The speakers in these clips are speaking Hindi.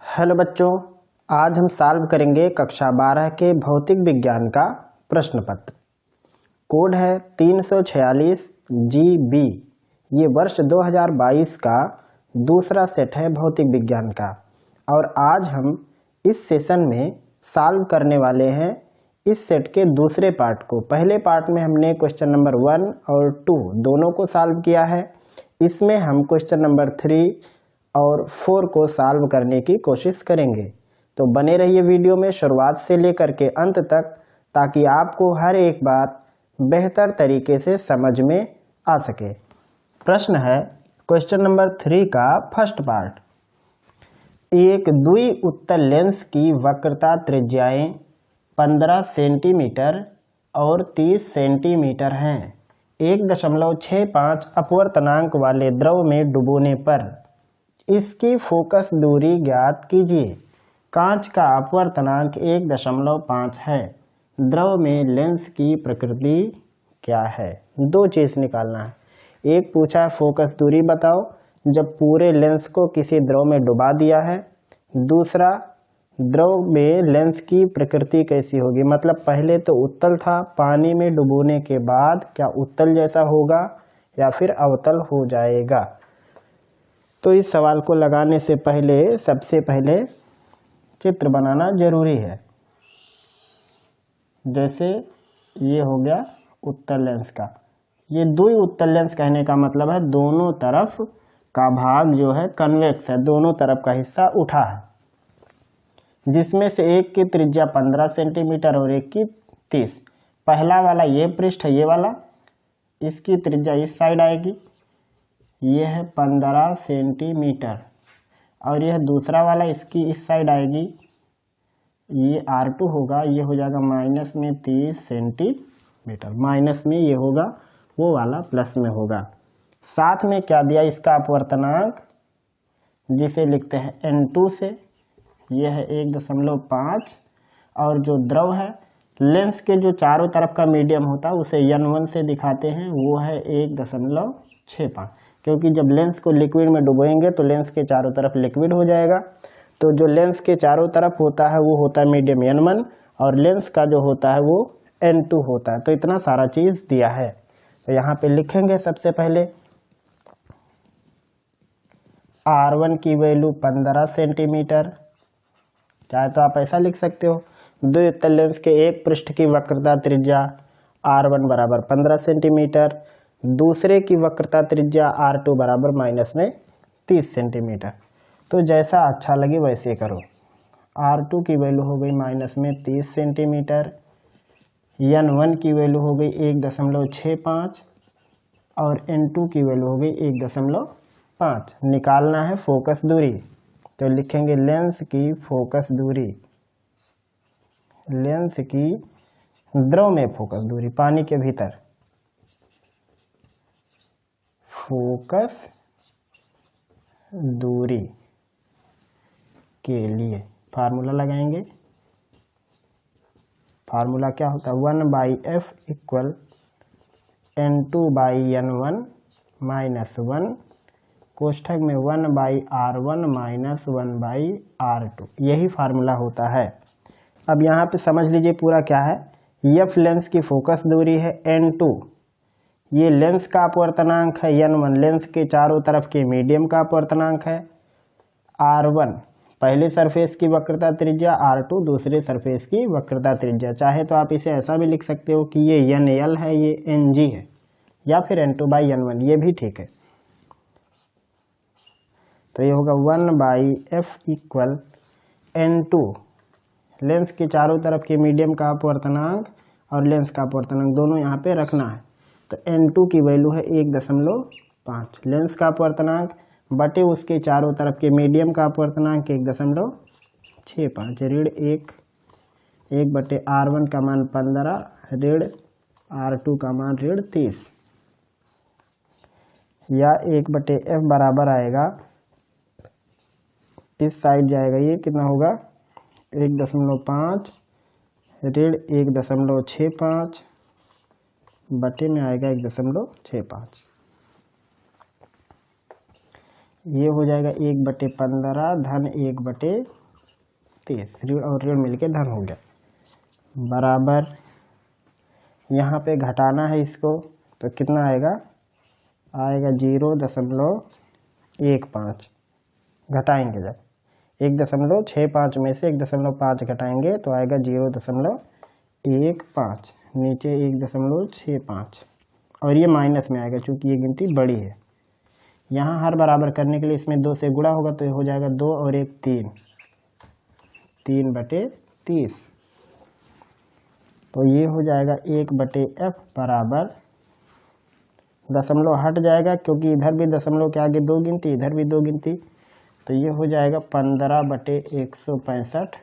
हेलो बच्चों, आज हम सॉल्व करेंगे कक्षा 12 के भौतिक विज्ञान का प्रश्न पत्र। कोड है 346 GB। ये वर्ष 2022 का दूसरा सेट है भौतिक विज्ञान का, और आज हम इस सेशन में सॉल्व करने वाले हैं इस सेट के दूसरे पार्ट को। पहले पार्ट में हमने क्वेश्चन नंबर 1 और 2 दोनों को सॉल्व किया है। इसमें हम क्वेश्चन नंबर 3 और 4 को सॉल्व करने की कोशिश करेंगे। तो बने रहिए वीडियो में शुरुआत से लेकर के अंत तक, ताकि आपको हर एक बात बेहतर तरीके से समझ में आ सके। प्रश्न है क्वेश्चन नंबर 3 का फर्स्ट पार्ट। एक द्वि उत्तल लेंस की वक्रता त्रिज्याएं 15 सेंटीमीटर और 30 सेंटीमीटर हैं। 1.65 अपवर्तनांक वाले द्रव में डुबोने पर इसकी फोकस दूरी ज्ञात कीजिए। कांच का अपवर्तनांक 1.5 है। द्रव में लेंस की प्रकृति क्या है? दो चीज निकालना है। एक पूछा है फोकस दूरी बताओ जब पूरे लेंस को किसी द्रव में डुबा दिया है। दूसरा, द्रव में लेंस की प्रकृति कैसी होगी, मतलब पहले तो उत्तल था, पानी में डुबोने के बाद क्या उत्तल जैसा होगा या फिर अवतल हो जाएगा। तो इस सवाल को लगाने से पहले सबसे पहले चित्र बनाना जरूरी है। जैसे ये हो गया उत्तल लेंस का। ये द्वि उत्तल लेंस कहने का मतलब है दोनों तरफ का भाग जो है कन्वेक्स है, दोनों तरफ का हिस्सा उठा है, जिसमें से एक की त्रिज्या 15 सेंटीमीटर और एक की 30। पहला वाला ये पृष्ठ है, ये वाला, इसकी त्रिज्या इस साइड आएगी, ये है 15 सेंटीमीटर, और यह दूसरा वाला इसकी इस साइड आएगी, ये R2 होगा, ये हो जाएगा माइनस में 30 सेंटीमीटर। माइनस में ये होगा, वो वाला प्लस में होगा। साथ में क्या दिया, इसका अपवर्तनांक जिसे लिखते हैं N2 से, ये है 1.5, और जो द्रव है लेंस के जो चारों तरफ का मीडियम होता है उसे N1 से दिखाते हैं, वो है 1.65, क्योंकि जब लेंस को लिक्विड में डुबोएंगे तो लेंस के चारों तरफ लिक्विड हो जाएगा। तो जो लेंस के चारों तरफ होता है वो होता है मीडियम N1, और लेंस का जो होता है वो N2 होता है। तो इतना सारा चीज दिया है, तो यहाँ पे लिखेंगे सबसे पहले R1 की वैल्यू 15 सेंटीमीटर, चाहे तो आप ऐसा लिख सकते हो। द्वि उत्तल लेंस के एक पृष्ठ की वक्रता त्रिज्या R1 बराबर 15 सेंटीमीटर, दूसरे की वक्रता त्रिज्या R2 बराबर माइनस में 30 सेंटीमीटर। तो जैसा अच्छा लगे वैसे करो। R2 की वैल्यू हो गई माइनस में 30 सेंटीमीटर, N1 की वैल्यू हो गई 1.65, और N2 की वैल्यू हो गई 1.5। निकालना है फोकस दूरी, तो लिखेंगे लेंस की फोकस दूरी, लेंस की द्रव में फोकस दूरी, पानी के भीतर फोकस दूरी के लिए फार्मूला लगाएंगे। फार्मूला क्या होता है, 1/f इक्वल N2/N1 माइनस 1 कोष्ठक में 1/R1 माइनस 1/R2, यही फार्मूला होता है। अब यहाँ पे समझ लीजिए पूरा क्या है। F लेंस की फोकस दूरी है, N2 ये लेंस का अपवर्तनांक है, N1 लेंस के चारों तरफ के मीडियम का अपवर्तनांक है, R1 पहले सरफेस की वक्रता त्रिज्या, R2 दूसरे सरफेस की वक्रता त्रिज्या। चाहे तो आप इसे ऐसा भी लिख सकते हो कि ये NL है, ये NG है, या फिर N2/N1, ये भी ठीक है। तो ये होगा 1/f इक्वल N2 लेंस के चारों तरफ के मीडियम का अपवर्तनांक और लेंस का अपवर्तनांक दोनों यहाँ पे रखना है। तो N2 की वैल्यू है 1.5, लेंस का अपवर्तनांक बटे उसके चारों तरफ के मीडियम का अपवर्तनांक 1.65, ऋण 1/R1 का मान 15, ऋण R2 का मान ऋण 30, या 1/f बराबर आएगा, इस साइड जाएगा, ये कितना होगा 1.5 ऋण 1.65 बटे में आएगा 1.65। ये हो जाएगा 1/15 धन 1/30, ऋण और ऋण मिलके धन हो गया, बराबर यहाँ पे घटाना है इसको तो कितना आएगा, आएगा 0.15। घटाएंगे जब 1.65 में से 1.5 घटाएंगे तो आएगा 0.15, नीचे 1.65 और ये माइनस में आएगा क्योंकि ये गिनती बड़ी है। यहाँ हर बराबर करने के लिए इसमें 2 से गुणा होगा तो ये हो जाएगा 2 और 1 3, 3/30। तो ये हो जाएगा 1/f बराबर, दशमलव हट जाएगा क्योंकि इधर भी दशमलव के आगे 2 गिनती, इधर भी 2 गिनती, तो ये हो जाएगा 15/165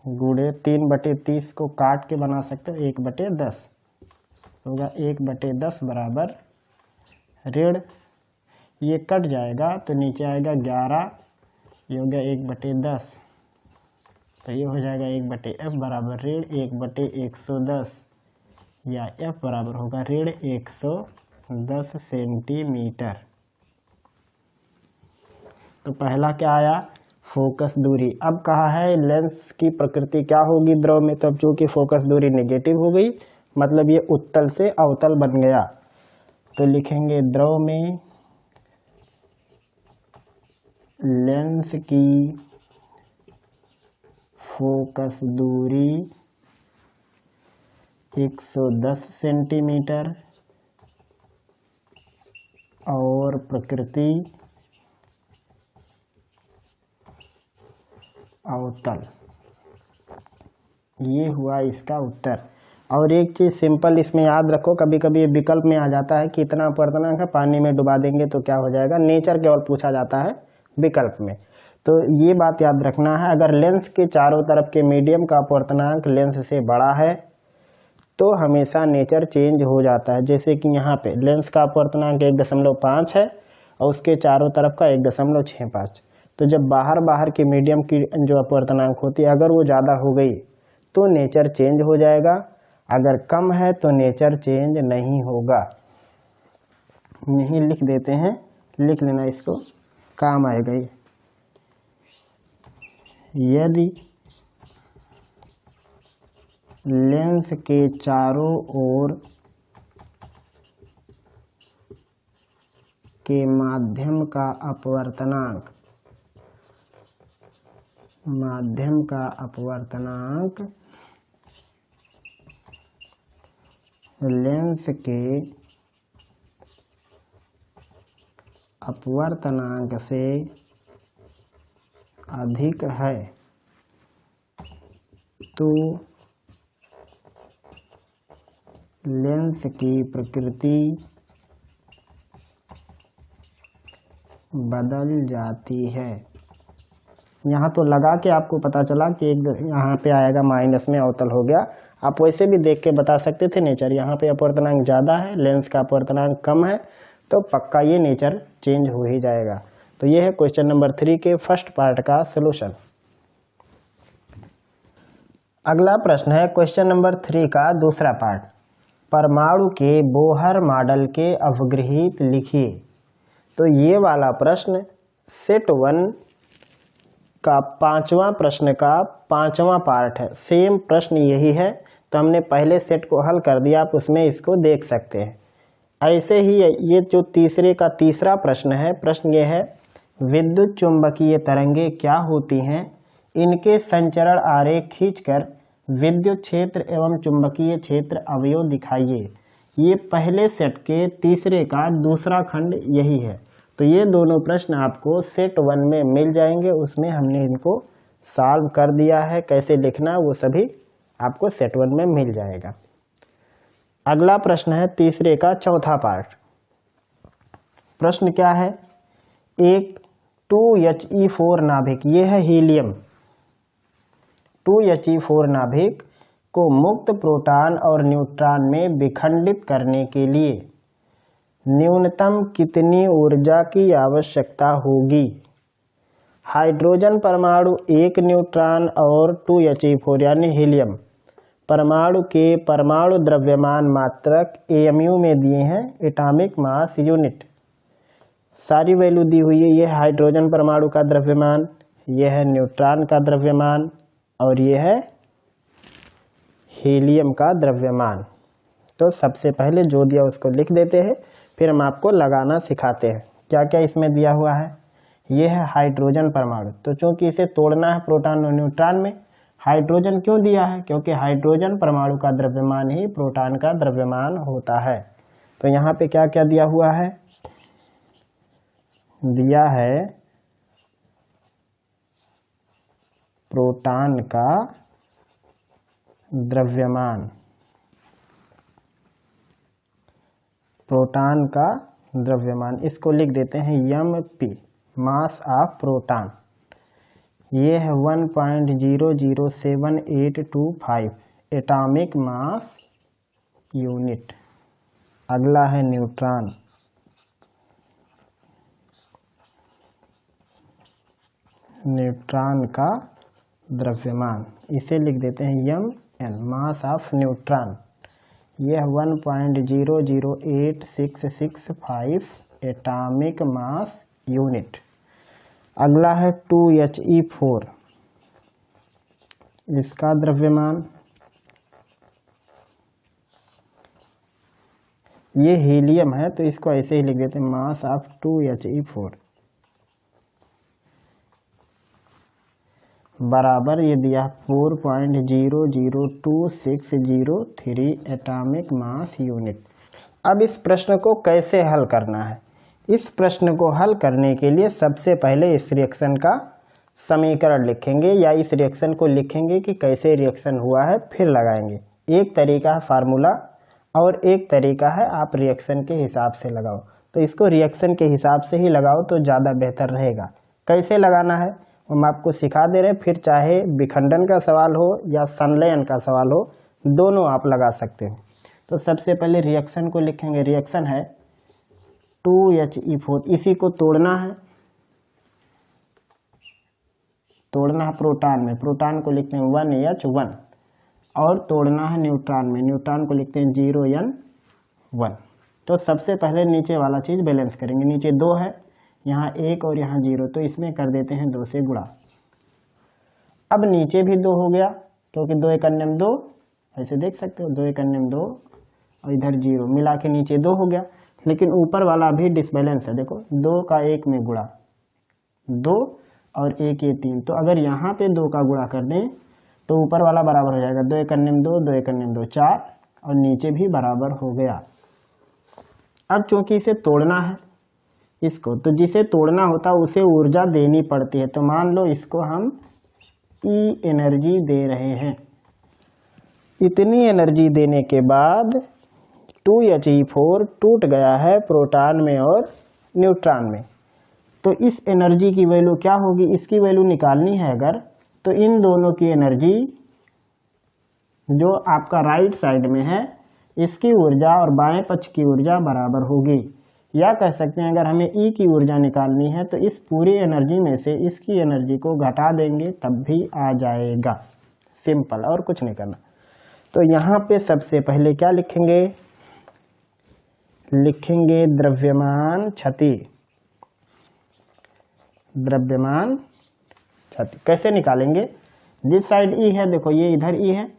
गुणे 3/30 को काट के बना सकते हो 1/10, होगा 1/10 बराबर ऋण, ये कट जाएगा तो नीचे आएगा 11, ये हो गया 1/10, तो ये हो जाएगा 1/f बराबर ऋण 1/110 या f बराबर होगा ऋण 110 सेंटीमीटर। तो पहला क्या आया, फोकस दूरी। अब कहा है लेंस की प्रकृति क्या होगी द्रव में, तो अब चूंकि फोकस दूरी नेगेटिव हो गई मतलब ये उत्तल से अवतल बन गया, तो लिखेंगे द्रव में लेंस की फोकस दूरी 110 सेंटीमीटर और प्रकृति अवतल। ये हुआ इसका उत्तर। और एक चीज़ सिंपल इसमें याद रखो, कभी कभी विकल्प में आ जाता है कि इतना अपवर्तनांक है, पानी में डुबा देंगे तो क्या हो जाएगा, नेचर केवल पूछा जाता है विकल्प में। तो ये बात याद रखना है, अगर लेंस के चारों तरफ के मीडियम का अपवर्तनांक लेंस से बड़ा है तो हमेशा नेचर चेंज हो जाता है। जैसे कि यहाँ पे लेंस का अपवर्तनांक 1.5 है और उसके चारों तरफ का 1.65, तो जब बाहर के मीडियम की जो अपवर्तनांक होती है अगर वो ज़्यादा हो गई तो नेचर चेंज हो जाएगा, अगर कम है तो नेचर चेंज नहीं होगा। यही लिख देते हैं, लिख लेना, इसको काम आएगा ये। यदि लेंस के चारों ओर के माध्यम का अपवर्तनांक लेंस के अपवर्तनांक से अधिक है तो लेंस की प्रकृति बदल जाती है। यहाँ तो लगा के आपको पता चला कि एक यहाँ पे आएगा माइनस में अवतल हो गया, आप वैसे भी देख के बता सकते थे नेचर। यहाँ पे अपवर्तनांक ज़्यादा है, लेंस का अपवर्तनांक कम है, तो पक्का ये नेचर चेंज हो ही जाएगा। तो ये है क्वेश्चन नंबर 3 के फर्स्ट पार्ट का सलूशन। अगला प्रश्न है क्वेश्चन नंबर 3 का दूसरा पार्ट, परमाणु के बोहर मॉडल के अवगृहित लिखिए। तो ये वाला प्रश्न सेट 1 का 5वां प्रश्न का 5वां पार्ट है। सेम प्रश्न यही है, तो हमने पहले सेट को हल कर दिया, आप उसमें इसको देख सकते हैं। ऐसे ही ये जो तीसरे का तीसरा प्रश्न है, प्रश्न ये है, विद्युत चुंबकीय तरंगे क्या होती हैं, इनके संचरण आरेख खींचकर विद्युत क्षेत्र एवं चुंबकीय क्षेत्र अवयव दिखाइए। ये पहले सेट के तीसरे का दूसरा खंड यही है। तो ये दोनों प्रश्न आपको सेट 1 में मिल जाएंगे, उसमें हमने इनको सॉल्व कर दिया है, कैसे लिखना वो सभी आपको सेट 1 में मिल जाएगा। अगला प्रश्न है तीसरे का चौथा पार्ट। प्रश्न क्या है, एक 2He4 नाभिक, ये है हीलियम, 2He4 नाभिक को मुक्त प्रोटॉन और न्यूट्रॉन में विखंडित करने के लिए न्यूनतम कितनी ऊर्जा की आवश्यकता होगी। हाइड्रोजन परमाणु 1 न्यूट्रॉन और 2He4 यानी हीलियम परमाणु के परमाणु द्रव्यमान मात्रक AMU में दिए हैं, एटॉमिक मास यूनिट। सारी वैल्यू दी हुई है। ये है हाइड्रोजन परमाणु का द्रव्यमान, यह है न्यूट्रॉन का द्रव्यमान और यह है हीलियम का द्रव्यमान। तो सबसे पहले जो दिया उसको लिख देते हैं, फिर हम आपको लगाना सिखाते हैं। क्या क्या इसमें दिया हुआ है। यह है हाइड्रोजन परमाणु, तो चूंकि इसे तोड़ना है प्रोटॉन और न्यूट्रॉन में, हाइड्रोजन क्यों दिया है, क्योंकि हाइड्रोजन परमाणु का द्रव्यमान ही प्रोटॉन का द्रव्यमान होता है। तो यहाँ पे क्या क्या दिया हुआ है, दिया है प्रोटॉन का द्रव्यमान, प्रोटॉन का द्रव्यमान, इसको लिख देते हैं mp, मास ऑफ प्रोटॉन। ये है 1.007825 एटॉमिक मास यूनिट। अगला है न्यूट्रॉन, न्यूट्रॉन का द्रव्यमान, इसे लिख देते हैं mn, मास ऑफ न्यूट्रॉन। यह 1.008665 एटॉमिक मास यूनिट। अगला है 2He4, इसका द्रव्यमान, ये हीलियम है तो इसको ऐसे ही लिख देते हैं मास ऑफ 2He4 बराबर ये दिया 4.002603 एटॉमिक मास यूनिट। अब इस प्रश्न को कैसे हल करना है। इस प्रश्न को हल करने के लिए सबसे पहले इस रिएक्शन का समीकरण लिखेंगे या इस रिएक्शन को लिखेंगे कि कैसे रिएक्शन हुआ है, फिर लगाएंगे। एक तरीका है फार्मूला और एक तरीका है आप रिएक्शन के हिसाब से लगाओ। तो इसको रिएक्शन के हिसाब से ही लगाओ तो ज़्यादा बेहतर रहेगा। कैसे लगाना है हम आपको सिखा दे रहे हैं, फिर चाहे विखंडन का सवाल हो या संलयन का सवाल हो, दोनों आप लगा सकते हो। तो सबसे पहले रिएक्शन को लिखेंगे। रिएक्शन है 2He4, इसी को तोड़ना है, तोड़ना है प्रोटॉन में, प्रोटॉन को लिखते हैं 1H1 और तोड़ना है न्यूट्रॉन में, न्यूट्रॉन को लिखते हैं 0N1। तो सबसे पहले नीचे वाला चीज़ बैलेंस करेंगे। नीचे 2 है, यहाँ 1 और यहाँ 0, तो इसमें कर देते हैं 2 से गुणा। अब नीचे भी 2 हो गया क्योंकि 2 एक अन्य 2, ऐसे देख सकते हो 2 एक अन्य 2 और इधर 0 मिला के नीचे 2 हो गया। लेकिन ऊपर वाला भी डिसबैलेंस है, देखो 2 का 1 में गुणा, 2 और 1 ये 3, तो अगर यहाँ पे 2 का गुणा कर दें तो ऊपर वाला बराबर हो जाएगा 2 एक अन्य 2, 2 एक अन्य 2 4 और नीचे भी बराबर हो गया। अब चूंकि इसे तोड़ना है इसको, तो जिसे तोड़ना होता है उसे ऊर्जा देनी पड़ती है। तो मान लो इसको हम E एनर्जी दे रहे हैं। इतनी एनर्जी देने के बाद 2He4 टूट गया है प्रोटॉन में और न्यूट्रॉन में। तो इस एनर्जी की वैल्यू क्या होगी, इसकी वैल्यू निकालनी है अगर, तो इन दोनों की एनर्जी जो आपका राइट साइड में है इसकी ऊर्जा और बाएं पक्ष की ऊर्जा बराबर होगी। या कह सकते हैं अगर हमें E की ऊर्जा निकालनी है तो इस पूरी एनर्जी में से इसकी एनर्जी को घटा देंगे तब भी आ जाएगा। सिंपल, और कुछ नहीं करना। तो यहाँ पे सबसे पहले क्या लिखेंगे, लिखेंगे द्रव्यमान क्षति। द्रव्यमान क्षति कैसे निकालेंगे, जिस साइड E है देखो ये इधर E है,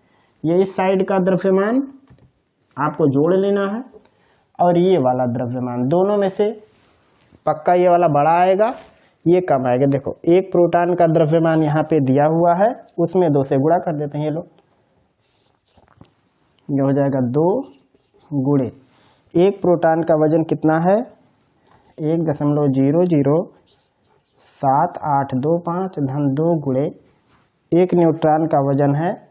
ये इस साइड का द्रव्यमान आपको जोड़ लेना है और ये वाला द्रव्यमान, दोनों में से पक्का ये वाला बड़ा आएगा ये कम आएगा। देखो एक प्रोटॉन का द्रव्यमान यहाँ पे दिया हुआ है, उसमें 2 से गुणा कर देते हैं। ये लो, ये हो जाएगा 2 गुणे, एक प्रोटॉन का वजन कितना है 1.007825 धन 2 गुणे एक न्यूट्रॉन का वजन है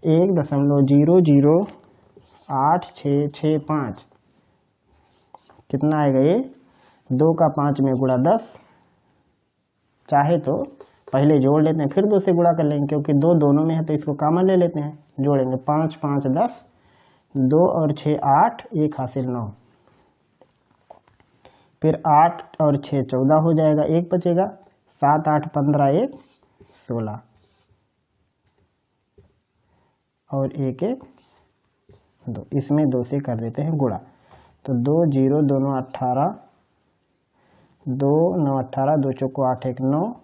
1.008665, कितना आएगा ये 2 का 5 में गुणा 10। चाहे तो पहले जोड़ लेते हैं फिर 2 से गुणा कर लेंगे, क्योंकि 2 दोनों में है तो इसको कॉमन ले लेते हैं, जोड़ेंगे 5 5 10, 2 और 6 8, 1 हासिल 9, फिर 8 और 6 14 हो जाएगा, 1 बचेगा, 7 8 15 1 16 और 1 1 2, इसमें 2 से कर देते हैं गुणा। तो 2 0 दोनों 18 2 9 18, 2 चौको 8 1 9,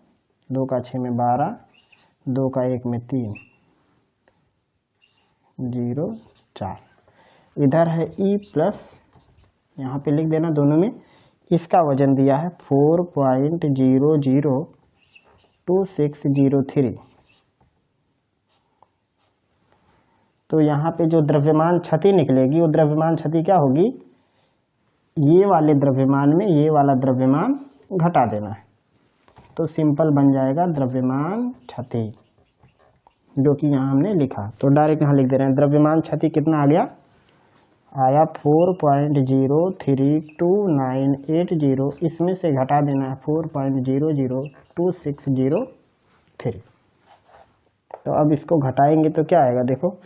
2 का 6 में 12, 2 का 1 में 3, 0 4। इधर है E प्लस, यहाँ पे लिख देना दोनों में। इसका वजन दिया है 4.002603। तो यहाँ पे जो द्रव्यमान क्षति निकलेगी वो द्रव्यमान क्षति क्या होगी, ये वाले द्रव्यमान में ये वाला द्रव्यमान घटा देना है, तो सिंपल बन जाएगा द्रव्यमान क्षति, जो कि यहाँ हमने लिखा। तो डायरेक्ट यहाँ लिख दे रहे हैं द्रव्यमान क्षति कितना आ गया, आया 4.03298, इसमें से घटा देना है 4.002603। तो अब इसको घटाएंगे तो क्या आएगा, देखो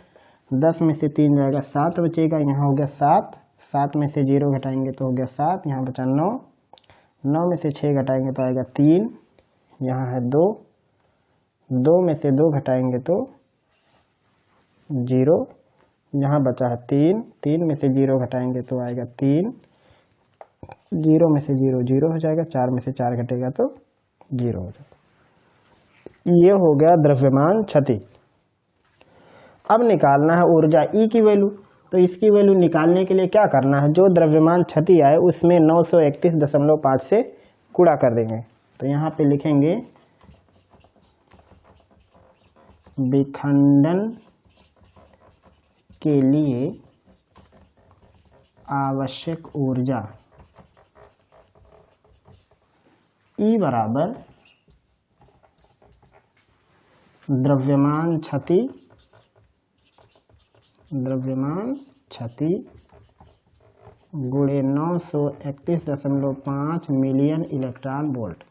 10 में से 3 जाएगा 7 बचेगा, यहाँ हो गया 7, 7 में से 0 घटाएंगे तो हो गया 7, यहाँ बचा 9, 9 में से 6 घटाएंगे तो आएगा 3, यहाँ है 2, 2 में से 2 घटाएंगे तो 0, यहाँ बचा है 3, 3 में से 0 घटाएंगे तो आएगा 3, 0 में से 0 0 हो जाएगा, 4 में से 4 घटेगा तो 0 हो जाएगा। ये हो गया द्रव्यमान क्षति। अब निकालना है ऊर्जा E की वैल्यू। तो इसकी वैल्यू निकालने के लिए क्या करना है, जो द्रव्यमान क्षति आए उसमें 931.5 से गुणा कर देंगे। तो यहाँ पे लिखेंगे विखंडन के लिए आवश्यक ऊर्जा E बराबर द्रव्यमान क्षति गुणे 931.5 मिलियन इलेक्ट्रॉन वोल्ट।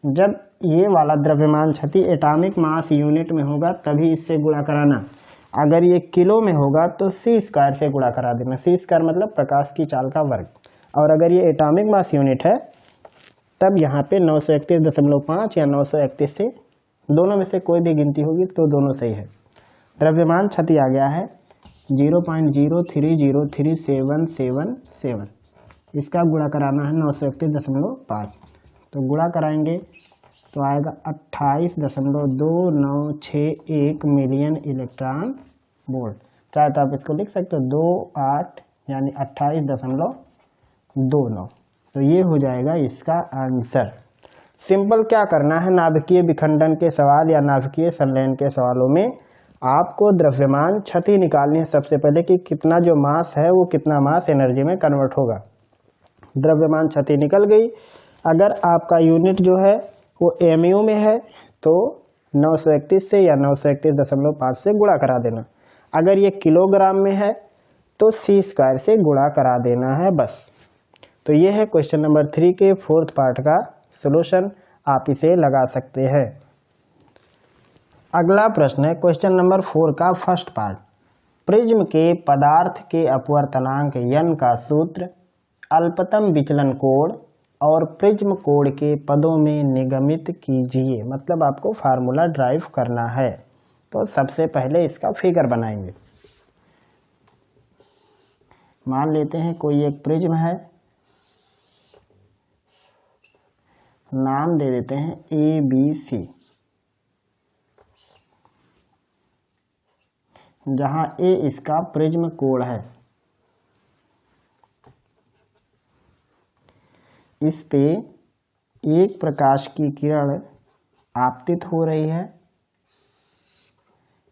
जब ये वाला द्रव्यमान क्षति एटॉमिक मास यूनिट में होगा तभी इससे गुणा कराना। अगर ये किलो में होगा तो c² से गुणा करा देना। c² मतलब प्रकाश की चाल का वर्ग, और अगर ये एटॉमिक मास यूनिट है तब यहाँ पे 931.5 या 931 से दोनों में से कोई भी गिनती होगी तो दोनों सही है। द्रव्यमान क्षति आ गया है 0.0303777, इसका गुणा कराना है 931.5, तो गुणा कराएंगे तो आएगा 28.2961 मिलियन इलेक्ट्रॉन वोल्ट। चाहे तो आप इसको लिख सकते हो 28 यानी 28.29। तो ये हो जाएगा इसका आंसर। सिंपल क्या करना है, नाभिकीय विखंडन के सवाल या नाभिकीय संलयन के सवालों में आपको द्रव्यमान क्षति निकालनी है सबसे पहले कि कितना जो मास है वो कितना मास एनर्जी में कन्वर्ट होगा। द्रव्यमान क्षति निकल गई। अगर आपका यूनिट जो है वो mu में है तो 931 से या 931.5 से गुणा करा देना। अगर ये किलोग्राम में है तो c² से गुणा करा देना है बस। तो ये है क्वेश्चन नंबर 3 के 4th पार्ट का सॉल्यूशन, आप इसे लगा सकते हैं। अगला प्रश्न है क्वेश्चन नंबर 4 का फर्स्ट पार्ट। प्रिज्म के पदार्थ के अपवर्तनांक n का सूत्र, अल्पतम विचलन कोण और प्रिज्म कोण के पदों में निगमित कीजिए। मतलब आपको फार्मूला ड्राइव करना है। तो सबसे पहले इसका फिगर बनाएंगे। मान लेते हैं कोई एक प्रिज्म है, नाम दे देते हैं ABC, जहां A इसका प्रिज्म कोण है। इस पे एक प्रकाश की किरण आपतित हो रही है,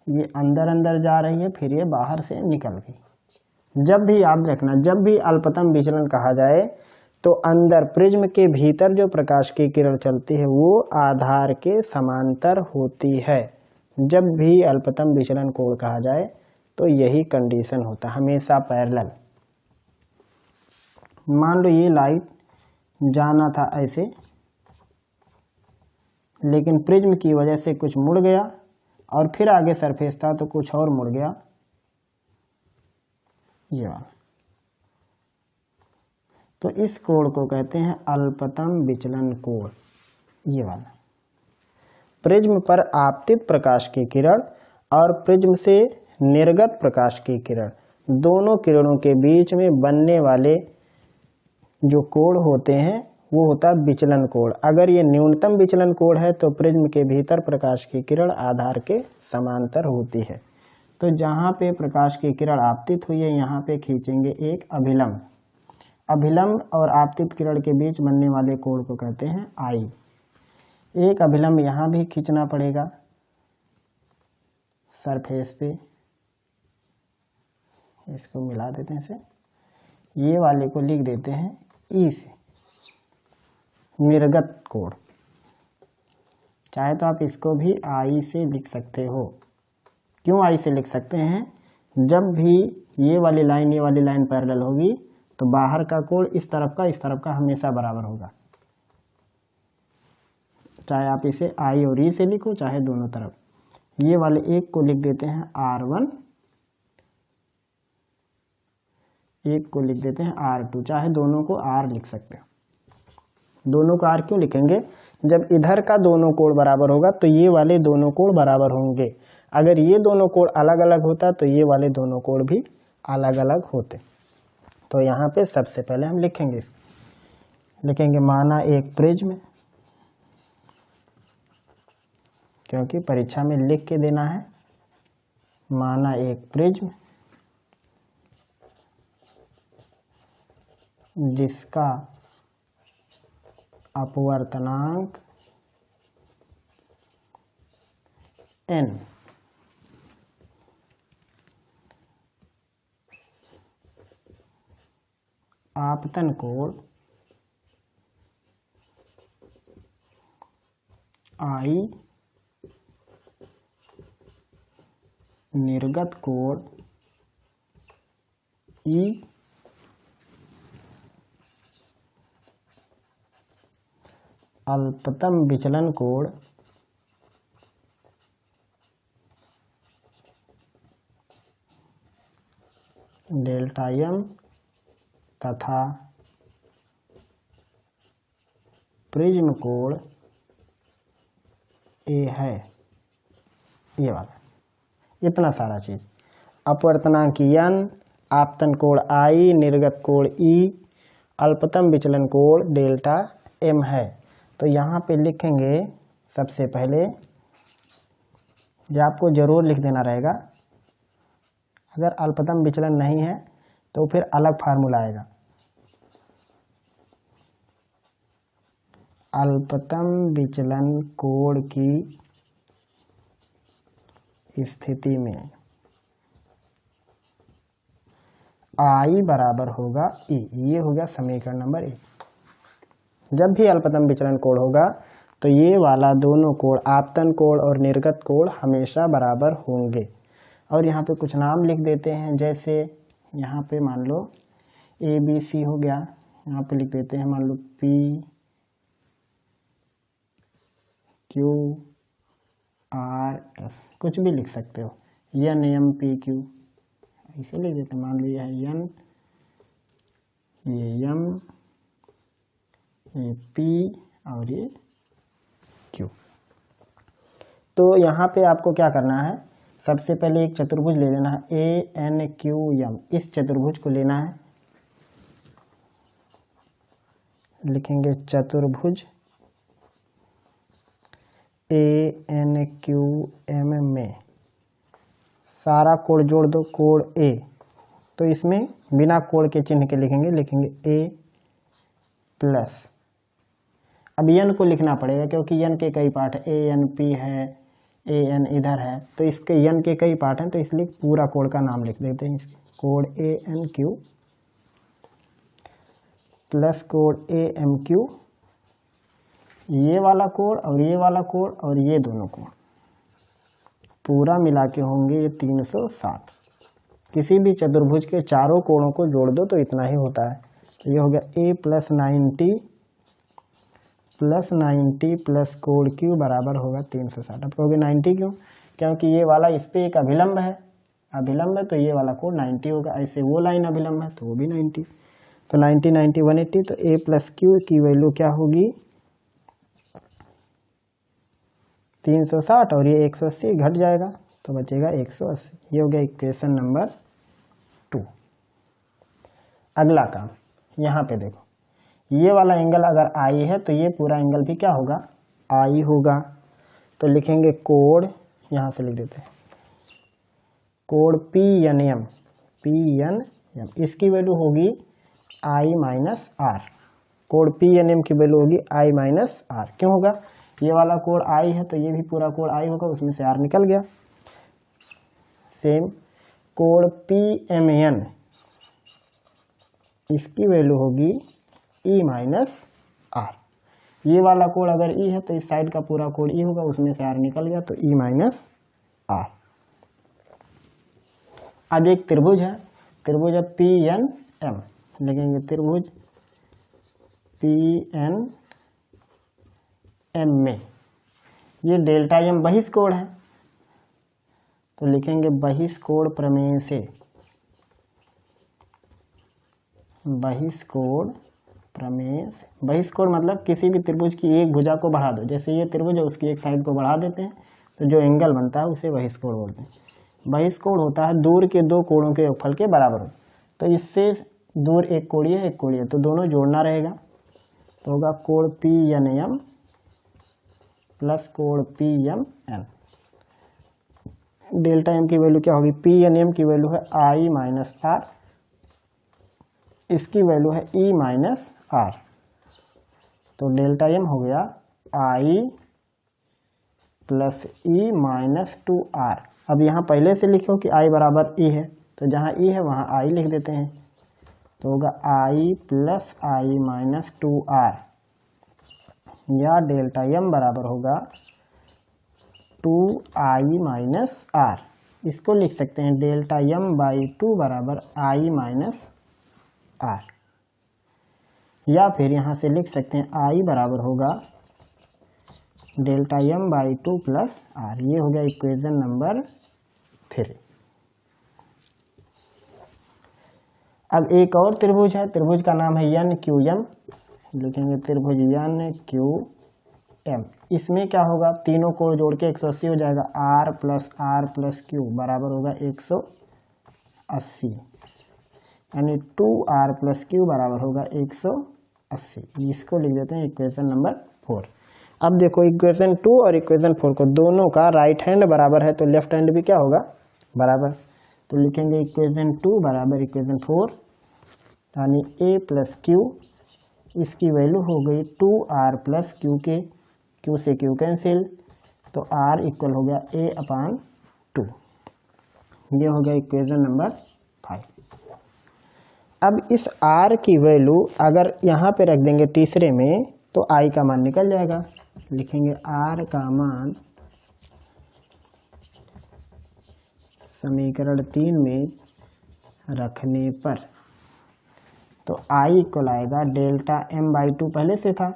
ये अंदर अंदर जा रही है, फिर ये बाहर से निकल गई। जब भी याद रखना, जब भी अल्पतम विचलन कहा जाए तो अंदर प्रिज्म के भीतर जो प्रकाश की किरण चलती है वो आधार के समांतर होती है। जब भी अल्पतम विचलन कोण कहा जाए तो यही कंडीशन होता है, हमेशा पैरेलल। मान लो ये लाइट जाना था ऐसे, लेकिन प्रिज्म की वजह से कुछ मुड़ गया और फिर आगे सरफेस था तो कुछ और मुड़ गया, ये वाला। तो इस कोण को कहते हैं अल्पतम विचलन कोण, ये वाला। प्रिज्म पर आपतित प्रकाश की किरण और प्रिज्म से निर्गत प्रकाश की किरण, दोनों किरणों के बीच में बनने वाले जो कोण होते हैं वो होता है विचलन कोण। अगर ये न्यूनतम विचलन कोण है तो प्रिज्म के भीतर प्रकाश की किरण आधार के समांतर होती है। तो जहाँ पे प्रकाश की किरण आपतित हुई है यहाँ पे खींचेंगे एक अभिलंब। अभिलंब और आपतित किरण के बीच बनने वाले कोण को कहते हैं आई। एक अभिलंब यहाँ भी खींचना पड़ेगा सरफेस पे, इसको मिला देते हैं से, ये वाले को लिख देते हैं ई से, निर्गत कोण। चाहे तो आप इसको भी आई से लिख सकते हो। क्यों आई से लिख सकते हैं? जब भी ये वाली लाइन पैरेलल होगी तो बाहर का कोण इस तरफ का हमेशा बराबर होगा। चाहे आप इसे आई और ई से लिखो चाहे दोनों तरफ। ये वाले एक को लिख देते हैं R1, एक को लिख देते हैं R2, चाहे दोनों को R लिख सकते हो। दोनों को R क्यों लिखेंगे? जब इधर का दोनों कोण बराबर होगा तो ये वाले दोनों कोण बराबर होंगे। अगर ये दोनों कोण अलग अलग होता तो ये वाले दोनों कोण भी अलग अलग होते। तो यहाँ पे सबसे पहले हम लिखेंगे माना एक प्रिज्म, क्योंकि परीक्षा में लिख के देना है। माना एक प्रिज्म जिसका अपवर्तनांक n आपतन कोण I, निर्गत कोण E, अल्पतम विचलन कोण डेल्टा m तथा प्रिज्म कोण A है। ये वाला इतना सारा चीज, अपवर्तनांक n, आपतन कोण I, निर्गत कोण E, अल्पतम विचलन कोण डेल्टा m है। तो यहाँ पे लिखेंगे सबसे पहले, जो आपको जरूर लिख देना रहेगा, अगर अल्पतम विचलन नहीं है तो फिर अलग फार्मूला आएगा। अल्पतम विचलन कोण की स्थिति में I बराबर होगा E। ये हो गया समीकरण नंबर 1। जब भी अल्पतम विचलन कोण होगा तो ये वाला दोनों कोण, आपतन कोण और निर्गत कोण, हमेशा बराबर होंगे। और यहाँ पे कुछ नाम लिख देते हैं, जैसे यहाँ पे मान लो ABC हो गया, यहाँ पे लिख देते हैं मान लो PQRS, कुछ भी लिख सकते हो, NMPQ ऐसे लिख देते हैं। मान लो यह है N, ये M, ये P और ये Q। तो यहाँ पे आपको क्या करना है, सबसे पहले एक चतुर्भुज ले लेना है ANQM। इस चतुर्भुज को लेना है, लिखेंगे चतुर्भुज ANQM में सारा कोण जोड़ दो, कोण A। तो इसमें बिना कोण के चिन्ह के लिखेंगे A प्लस, अब n को लिखना पड़ेगा क्योंकि n के कई पार्ट है, ANP है, AN इधर है, तो इसके n के कई पार्ट हैं, तो इसलिए पूरा कोण का नाम लिख देते हैं। कोण ANQ प्लस कोण AMQ, ये वाला कोण और ये वाला कोण और ये दोनों कोण पूरा मिला के होंगे ये 360। किसी भी चतुर्भुज के चारों कोणों को जोड़ दो तो इतना ही होता है। तो ये हो गया A प्लस 90 प्लस कोण Q बराबर होगा 360। अब कहोगे 90 क्यों? क्योंकि ये वाला इस पे एक अभिलंब है, तो ये वाला कोण 90 होगा। ऐसे वो लाइन अभिलंब है तो वो भी 90। तो 90 90 180, तो A प्लस Q की वैल्यू क्या होगी 360 और ये 180 घट जाएगा तो बचेगा 180। ये हो गया इक्वेशन नंबर 2। अगला काम यहाँ पे देखो, ये वाला एंगल अगर आई है तो ये पूरा एंगल भी क्या होगा, आई होगा। तो लिखेंगे कोण, यहाँ से लिख देते हैं कोण पी एन एम, इसकी वैल्यू होगी आई माइनस आर। कोण पी एन एम की वैल्यू होगी आई माइनस आर। क्यों होगा, ये वाला कोण आई है तो ये भी पूरा कोण आई होगा, उसमें से आर निकल गया। सेम कोण पी एम एन, इसकी वैल्यू होगी ई माइनस आर। ये वाला कोण अगर ई है तो इस साइड का पूरा कोण ई होगा, उसमें से आर निकल गया तो ई माइनस आर। अब एक त्रिभुज है, त्रिभुज है पी एन एम, लिखेंगे त्रिभुज पी एन एम में ये डेल्टा एम बहिष्कोण है, तो लिखेंगे बहिष्कोण प्रमेय से, बहिष्कोण प्रमेय से। बहिष्कोण मतलब किसी भी त्रिभुज की एक भुजा को बढ़ा दो, जैसे ये त्रिभुज है उसकी एक साइड को बढ़ा देते हैं तो जो एंगल बनता है उसे बहिष्कोण बोलते हैं। बहिष्कोण होता है दूर के दो कोणों के योगफल के बराबर हो, तो इससे दूर एक कोणीय है एक कोणीय, तो दोनों जोड़ना रहेगा, तो होगा कोण पी एन एम प्लस कोण P M N. Delta M की वैल्यू क्या होगी, पी एन एम की वैल्यू है आई माइनस आर, इसकी वैल्यू है ई माइनस आर, तो डेल्टा एम हो गया आई प्लस ई माइनस 2r। अब यहाँ पहले से लिखो कि i बराबर ई है, तो जहाँ ई है वहाँ i लिख देते हैं, तो होगा i plus I minus 2r, या डेल्टा एम बराबर होगा 2i माइनस r। इसको लिख सकते हैं डेल्टा एम बाई 2 बराबर i माइनस r, या फिर यहाँ से लिख सकते हैं i बराबर होगा delta M by 2 plus R. ये हो गया इक्वेशन नंबर 3। अब एक और त्रिभुज है, त्रिभुज का नाम है एन क्यू एम, लिखेंगे त्रिभुज एन क्यू एम। इसमें क्या होगा, तीनों कोण जोड़ के 180 हो जाएगा, आर प्लस क्यू बराबर होगा 180, यानी 2r प्लस क्यू बराबर होगा 180। इसको लिख देते हैं इक्वेशन नंबर 4। अब देखो इक्वेशन 2 और इक्वेशन 4 को दोनों का राइट हैंड बराबर है तो लेफ्ट हैंड भी क्या होगा, बराबर। तो लिखेंगे इक्वेशन 2 बराबर इक्वेशन 4, यानी a प्लस क्यू, इसकी वैल्यू हो गई 2r प्लस क्यू के, क्यू से क्यू कैंसिल, तो r इक्वल हो गया a/2। ये हो गया इक्वेशन नंबर 5। अब इस r की वैल्यू अगर यहाँ पे रख देंगे तीसरे में तो i का मान निकल जाएगा। लिखेंगे r का मान समीकरण 3 में रखने पर, तो i इक्वल आएगा डेल्टा m बाई 2 पहले से था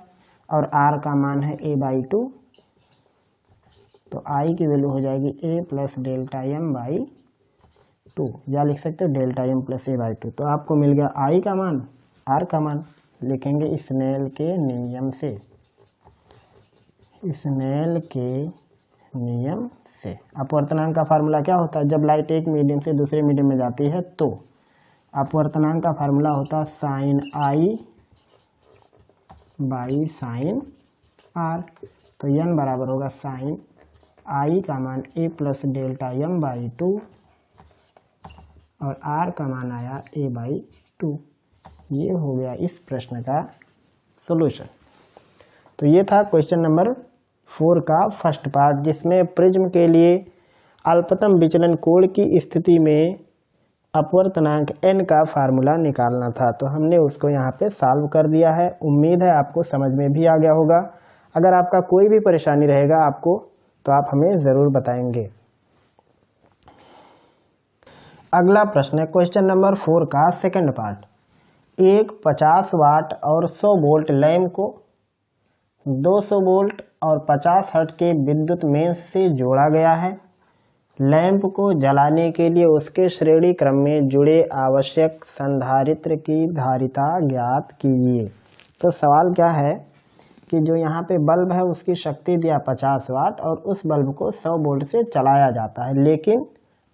और r का मान है a बाई 2, तो i की वैल्यू हो जाएगी a plus delta m by 2, या लिख सकते हो delta m plus a by 2। तो आपको मिल गया i का मान, r का मान। लिखेंगे स्नेल के नियम से, स्नेल के नियम से। अपवर्तनांक का फार्मूला क्या होता है, जब लाइट एक मीडियम से दूसरे मीडियम में जाती है तो अपवर्तनांक का फार्मूला होता है sine I by sine R. तो n बराबर होगा साइन आई का मान a plus delta m by 2 और r का मान आया a बाई 2। ये हो गया इस प्रश्न का सॉल्यूशन। तो ये था क्वेश्चन नंबर 4 का फर्स्ट पार्ट, जिसमें प्रिज्म के लिए अल्पतम विचलन कोण की स्थिति में अपवर्तनांक n का फार्मूला निकालना था। तो हमने उसको यहाँ पे सॉल्व कर दिया है। उम्मीद है आपको समझ में भी आ गया होगा। अगर आपका कोई भी परेशानी रहेगा आपको, तो आप हमें ज़रूर बताएंगे। अगला प्रश्न है क्वेश्चन नंबर 4 का सेकंड पार्ट। एक 50 वाट और 100 वोल्ट लैंप को 200 वोल्ट और 50 हर्ट्ज के विद्युत मेंस से जोड़ा गया है। लैंप को जलाने के लिए उसके श्रेणी क्रम में जुड़े आवश्यक संधारित्र की धारिता ज्ञात कीजिए। तो सवाल क्या है कि जो यहाँ पे बल्ब है उसकी शक्ति दिया 50 वाट और उस बल्ब को 100 वोल्ट से चलाया जाता है, लेकिन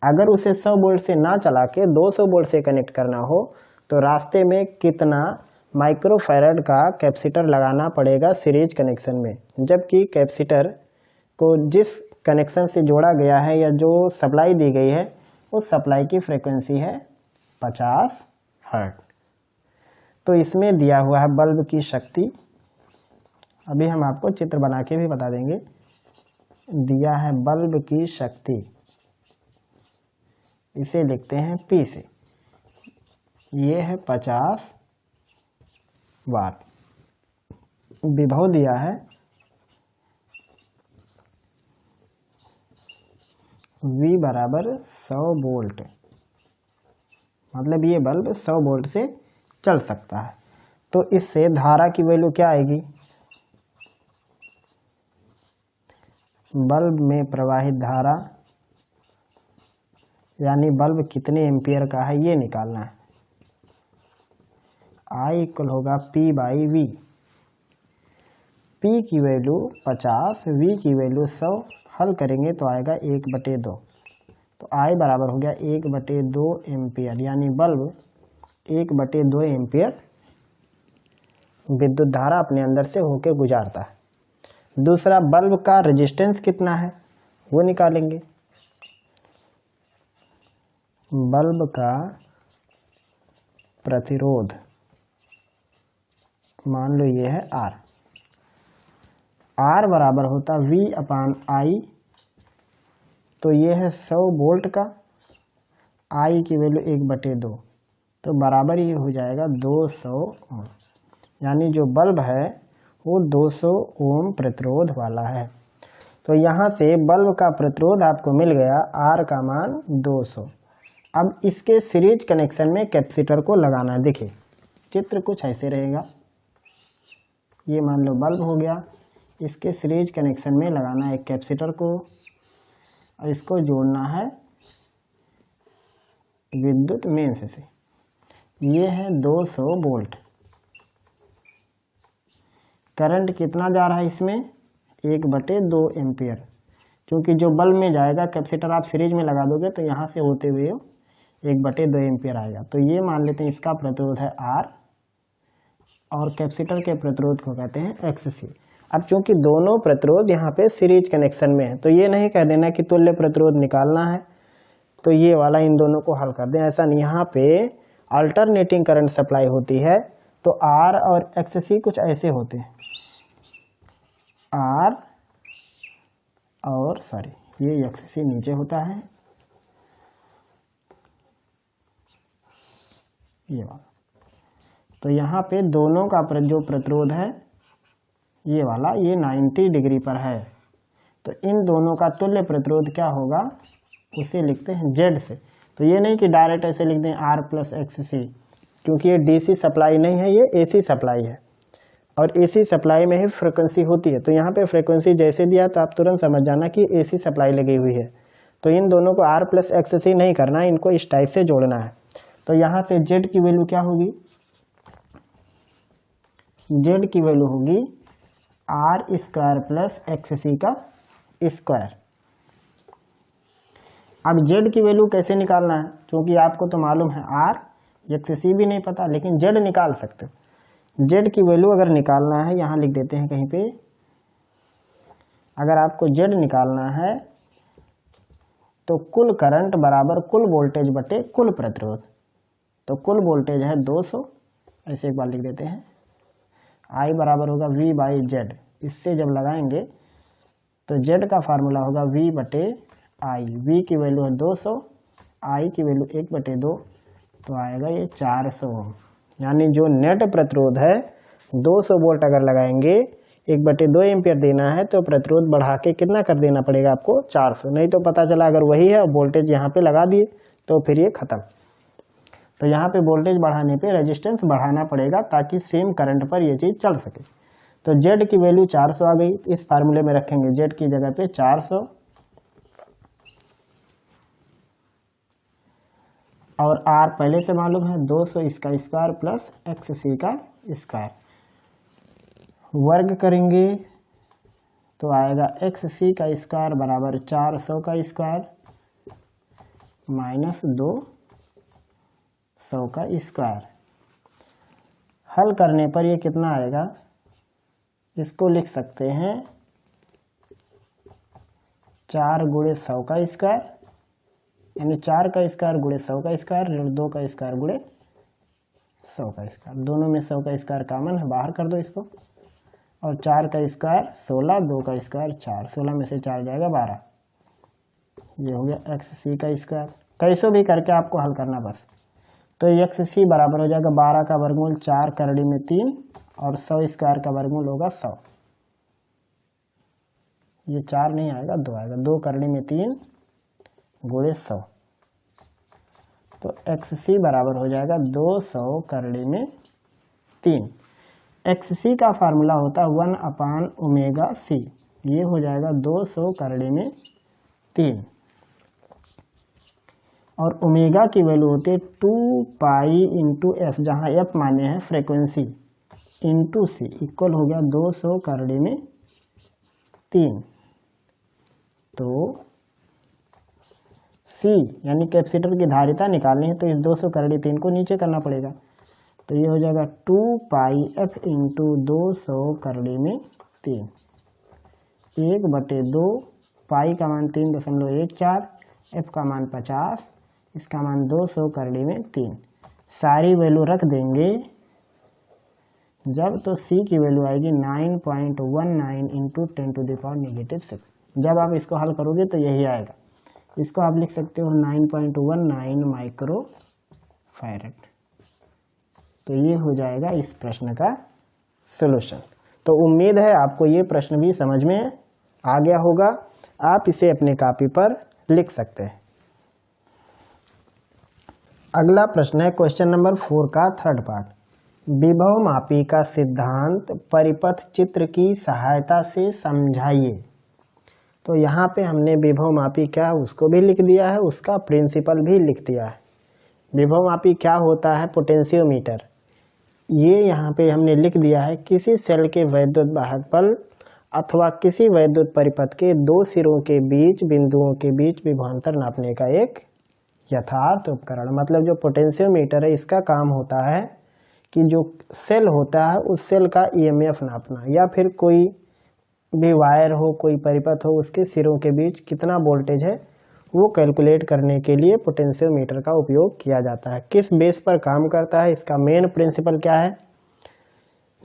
अगर उसे 100 वोल्ट से ना चला के 200 वोल्ट से कनेक्ट करना हो तो रास्ते में कितना माइक्रोफैराड का कैपेसिटर लगाना पड़ेगा सीरीज कनेक्शन में, जबकि कैपेसिटर को जिस कनेक्शन से जोड़ा गया है या जो सप्लाई दी गई है उस सप्लाई की फ्रीक्वेंसी है 50 हर्ट्ज। तो इसमें दिया हुआ है बल्ब की शक्ति, अभी हम आपको चित्र बना के भी बता देंगे। दिया है बल्ब की शक्ति, इसे लिखते हैं P से, ये है 50 वाट। विभव दिया है V बराबर 100 वोल्ट, मतलब ये बल्ब 100 वोल्ट से चल सकता है। तो इससे धारा की वैल्यू क्या आएगी, बल्ब में प्रवाहित धारा यानी बल्ब कितने एम्पियर का है ये निकालना है। I इक्वल होगा P बाई V। P की वैल्यू 50, V की वैल्यू 100, हल करेंगे तो आएगा 1/2। तो I बराबर हो गया 1/2 एम्पियर, यानी बल्ब 1/2 एम्पियर विद्युत धारा अपने अंदर से होके गुजारता है। दूसरा, बल्ब का रेजिस्टेंस कितना है वो निकालेंगे। बल्ब का प्रतिरोध मान लो ये है R। R बराबर होता V/I, तो ये है 100 वोल्ट का, I की वैल्यू 1/2, तो बराबर ये हो जाएगा 200 ओम, यानी जो बल्ब है वो 200 ओम प्रतिरोध वाला है। तो यहाँ से बल्ब का प्रतिरोध आपको मिल गया, R का मान 200। अब इसके सीरीज कनेक्शन में कैपेसिटर को लगाना है। देखिए चित्र कुछ ऐसे रहेगा, ये मान लो बल्ब हो गया, इसके सीरीज कनेक्शन में लगाना है एक कैपेसिटर को, और इसको जोड़ना है विद्युत मेंस से। ये है 200 वोल्ट। करंट कितना जा रहा है इसमें, 1/2 एम्पियर, क्योंकि जो बल्ब में जाएगा कैपेसिटर आप सीरीज में लगा दोगे तो यहाँ से होते हुए 1/2 एम्पियर आएगा। तो ये मान लेते हैं इसका प्रतिरोध है R और कैपेसिटर के प्रतिरोध को कहते हैं XC। अब चूंकि दोनों प्रतिरोध यहाँ पे सीरीज कनेक्शन में है, तो ये नहीं कह देना कि तुल्य प्रतिरोध निकालना है तो ये वाला इन दोनों को हल कर दें, ऐसा नहीं। यहाँ पे अल्टरनेटिंग करंट सप्लाई होती है, तो R और XC कुछ ऐसे होते हैं, R और ये XC नीचे होता है, ये वाला। तो यहाँ पे दोनों का जो प्रतिरोध है ये वाला, ये 90 डिग्री पर है, तो इन दोनों का तुल्य प्रतिरोध क्या होगा, उसे लिखते हैं Z से। तो ये नहीं कि डायरेक्ट ऐसे लिख दें R + XC, क्योंकि ये DC सप्लाई नहीं है, ये AC सप्लाई है, और AC सप्लाई में ही फ्रिक्वेंसी होती है। तो यहाँ पे फ्रिक्वेंसी जैसे दिया तो आप तुरंत समझ जाना कि AC सप्लाई लगी हुई है। तो इन दोनों को R + XC नहीं करना, इनको इस टाइप से जोड़ना है। तो यहाँ से Z की वैल्यू क्या होगी, Z की वैल्यू होगी R² + XC का स्क्वायर। अब Z की वैल्यू कैसे निकालना है, क्योंकि आपको तो मालूम है R, XC भी नहीं पता, लेकिन Z निकाल सकते हो। Z की वैल्यू अगर निकालना है, यहाँ लिख देते हैं कहीं पे, अगर आपको Z निकालना है तो कुल करंट बराबर कुल वोल्टेज बटे कुल प्रतिरोध। तो कुल वोल्टेज है 200, ऐसे एक बार लिख देते हैं। I बराबर होगा V/Z, इससे जब लगाएंगे तो Z का फार्मूला होगा V/I। V की वैल्यू है 200, I की वैल्यू 1/2, तो आएगा ये 400 ओम। यानी जो नेट प्रतिरोध है 200 वोल्ट अगर लगाएंगे, 1/2 एम्पियर देना है, तो प्रतिरोध बढ़ा के कितना कर देना पड़ेगा आपको, 400। नहीं तो पता चला अगर वही है और वोल्टेज यहाँ पे लगा दिए तो फिर ये खत्म। तो यहाँ पे वोल्टेज बढ़ाने पे रेजिस्टेंस बढ़ाना पड़ेगा ताकि सेम करंट पर ये चीज़ चल सके। तो Z की वैल्यू 400 आ गई, इस फार्मूले में रखेंगे Z की जगह पे 400, और R पहले से मालूम है 200 इसका स्क्वायर प्लस XC का स्क्वायर, वर्ग करेंगे तो आएगा XC का स्क्वायर बराबर 400 का स्क्वायर माइनस 200 का स्क्वायर। हल करने पर ये कितना आएगा, इसको लिख सकते हैं 4 गुणे 100 का स्क्वायर, यानी 4 का स्क्वायर गुणे 100 का स्क्वायर, 2 का स्क्वायर गुणे 100 का स्क्वायर। दोनों में 100 का स्क्वायर कॉमन है, बाहर कर दो इसको। और 4 का स्क्वायर 16, 2 का स्क्वायर 4, 16 में से 4 जाएगा 12। ये हो गया एक्स सी का स्क्वायर। कैसे भी करके आपको हल करना बस। तो एक्स सी बराबर हो जाएगा 12 का वर्गमूल 4 करड़ी में 3 और 100 स्क्वायर का वर्गमूल होगा 100। ये 4 नहीं आएगा, 2 आएगा, 2 करड़ी में 3 गुणे 100। तो एक्स सी बराबर हो जाएगा 200 करड़ी में 3। एक्स सी का फार्मूला होता है 1/ओमेगा सी। ये हो जाएगा 200 करड़ी में 3। और ओमेगा की वैल्यू होती है 2 पाई इंटू एफ, जहाँ एफ माने हैं फ्रीक्वेंसी, इंटू सी इक्वल हो गया 200 करड़ी में 3। तो सी यानी कैपेसिटर की धारिता निकालनी है, तो इस 200 करड़ी 3 को नीचे करना पड़ेगा। तो ये हो जाएगा 2 पाई एफ इंटू 200 करड़ी में 3, 1/2, पाई का मान 3.14, एफ का मान 50, इसका मान 200 करड़ी में 3। सारी वैल्यू रख देंगे जब, तो सी की वैल्यू आएगी 9.19 इंटू 10⁻⁻6। जब आप इसको हल करोगे तो यही आएगा। इसको आप लिख सकते हो 9.19 माइक्रो फैरड। तो ये हो जाएगा इस प्रश्न का सलूशन। तो उम्मीद है आपको ये प्रश्न भी समझ में आ गया होगा। आप इसे अपने कॉपी पर लिख सकते हैं। अगला प्रश्न है क्वेश्चन नंबर 4 का थर्ड पार्ट। विभव मापी का सिद्धांत परिपथ चित्र की सहायता से समझाइए। तो यहाँ पे हमने विभव मापी क्या है उसको भी लिख दिया है, उसका प्रिंसिपल भी लिख दिया है। विभव मापी क्या होता है, पोटेंशियोमीटर। ये यहाँ पे हमने लिख दिया है, किसी सेल के वैद्युत वाहक बल अथवा किसी वैद्युत परिपथ के 2 सिरों के बीच बिंदुओं के बीच विभवांतर नापने का एक यथार्थ उपकरण। मतलब जो पोटेंशियोमीटर है इसका काम होता है कि जो सेल होता है उस सेल का ईएमएफ नापना, या फिर कोई भी वायर हो, कोई परिपथ हो, उसके सिरों के बीच कितना वोल्टेज है वो कैलकुलेट करने के लिए पोटेंशियोमीटर का उपयोग किया जाता है। किस बेस पर काम करता है, इसका मेन प्रिंसिपल क्या है,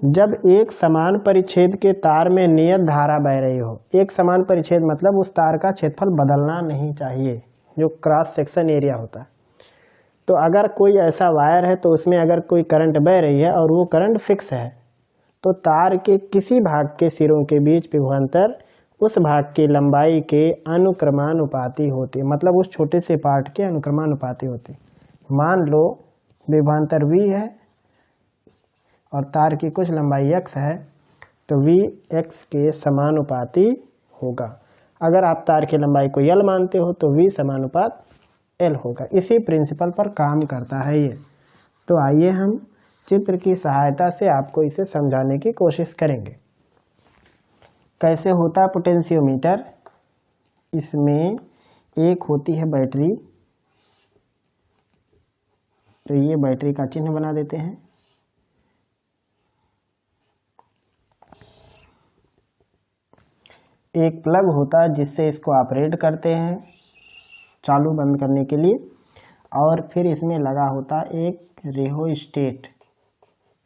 जब एक समान परिच्छेद के तार में नियत धारा बह रही हो। एक समान परिच्छेद मतलब उस तार का क्षेत्रफल बदलना नहीं चाहिए, जो क्रॉस सेक्शन एरिया होता है। तो अगर कोई ऐसा वायर है तो उसमें अगर कोई करंट बह रही है और वो करंट फिक्स है, तो तार के किसी भाग के सिरों के बीच विभवांतर उस भाग की लंबाई के अनुक्रमानुपाती होती है। मतलब उस छोटे से पार्ट के अनुक्रमानुपाती होती है। मान लो विभवांतर V है और तार की कुछ लंबाई x है, तो V x के समानुपाती होगा। अगर आप तार की लंबाई को L मानते हो तो V समानुपात L होगा। इसी प्रिंसिपल पर काम करता है ये। तो आइए हम चित्र की सहायता से आपको इसे समझाने की कोशिश करेंगे। कैसे होता है पोटेंशियोमीटर। इसमें एक होती है बैटरी, तो ये बैटरी का चिन्ह बना देते हैं। एक प्लग होता है जिससे इसको ऑपरेट करते हैं चालू बंद करने के लिए, और फिर इसमें लगा होता है एक रिहोस्टेट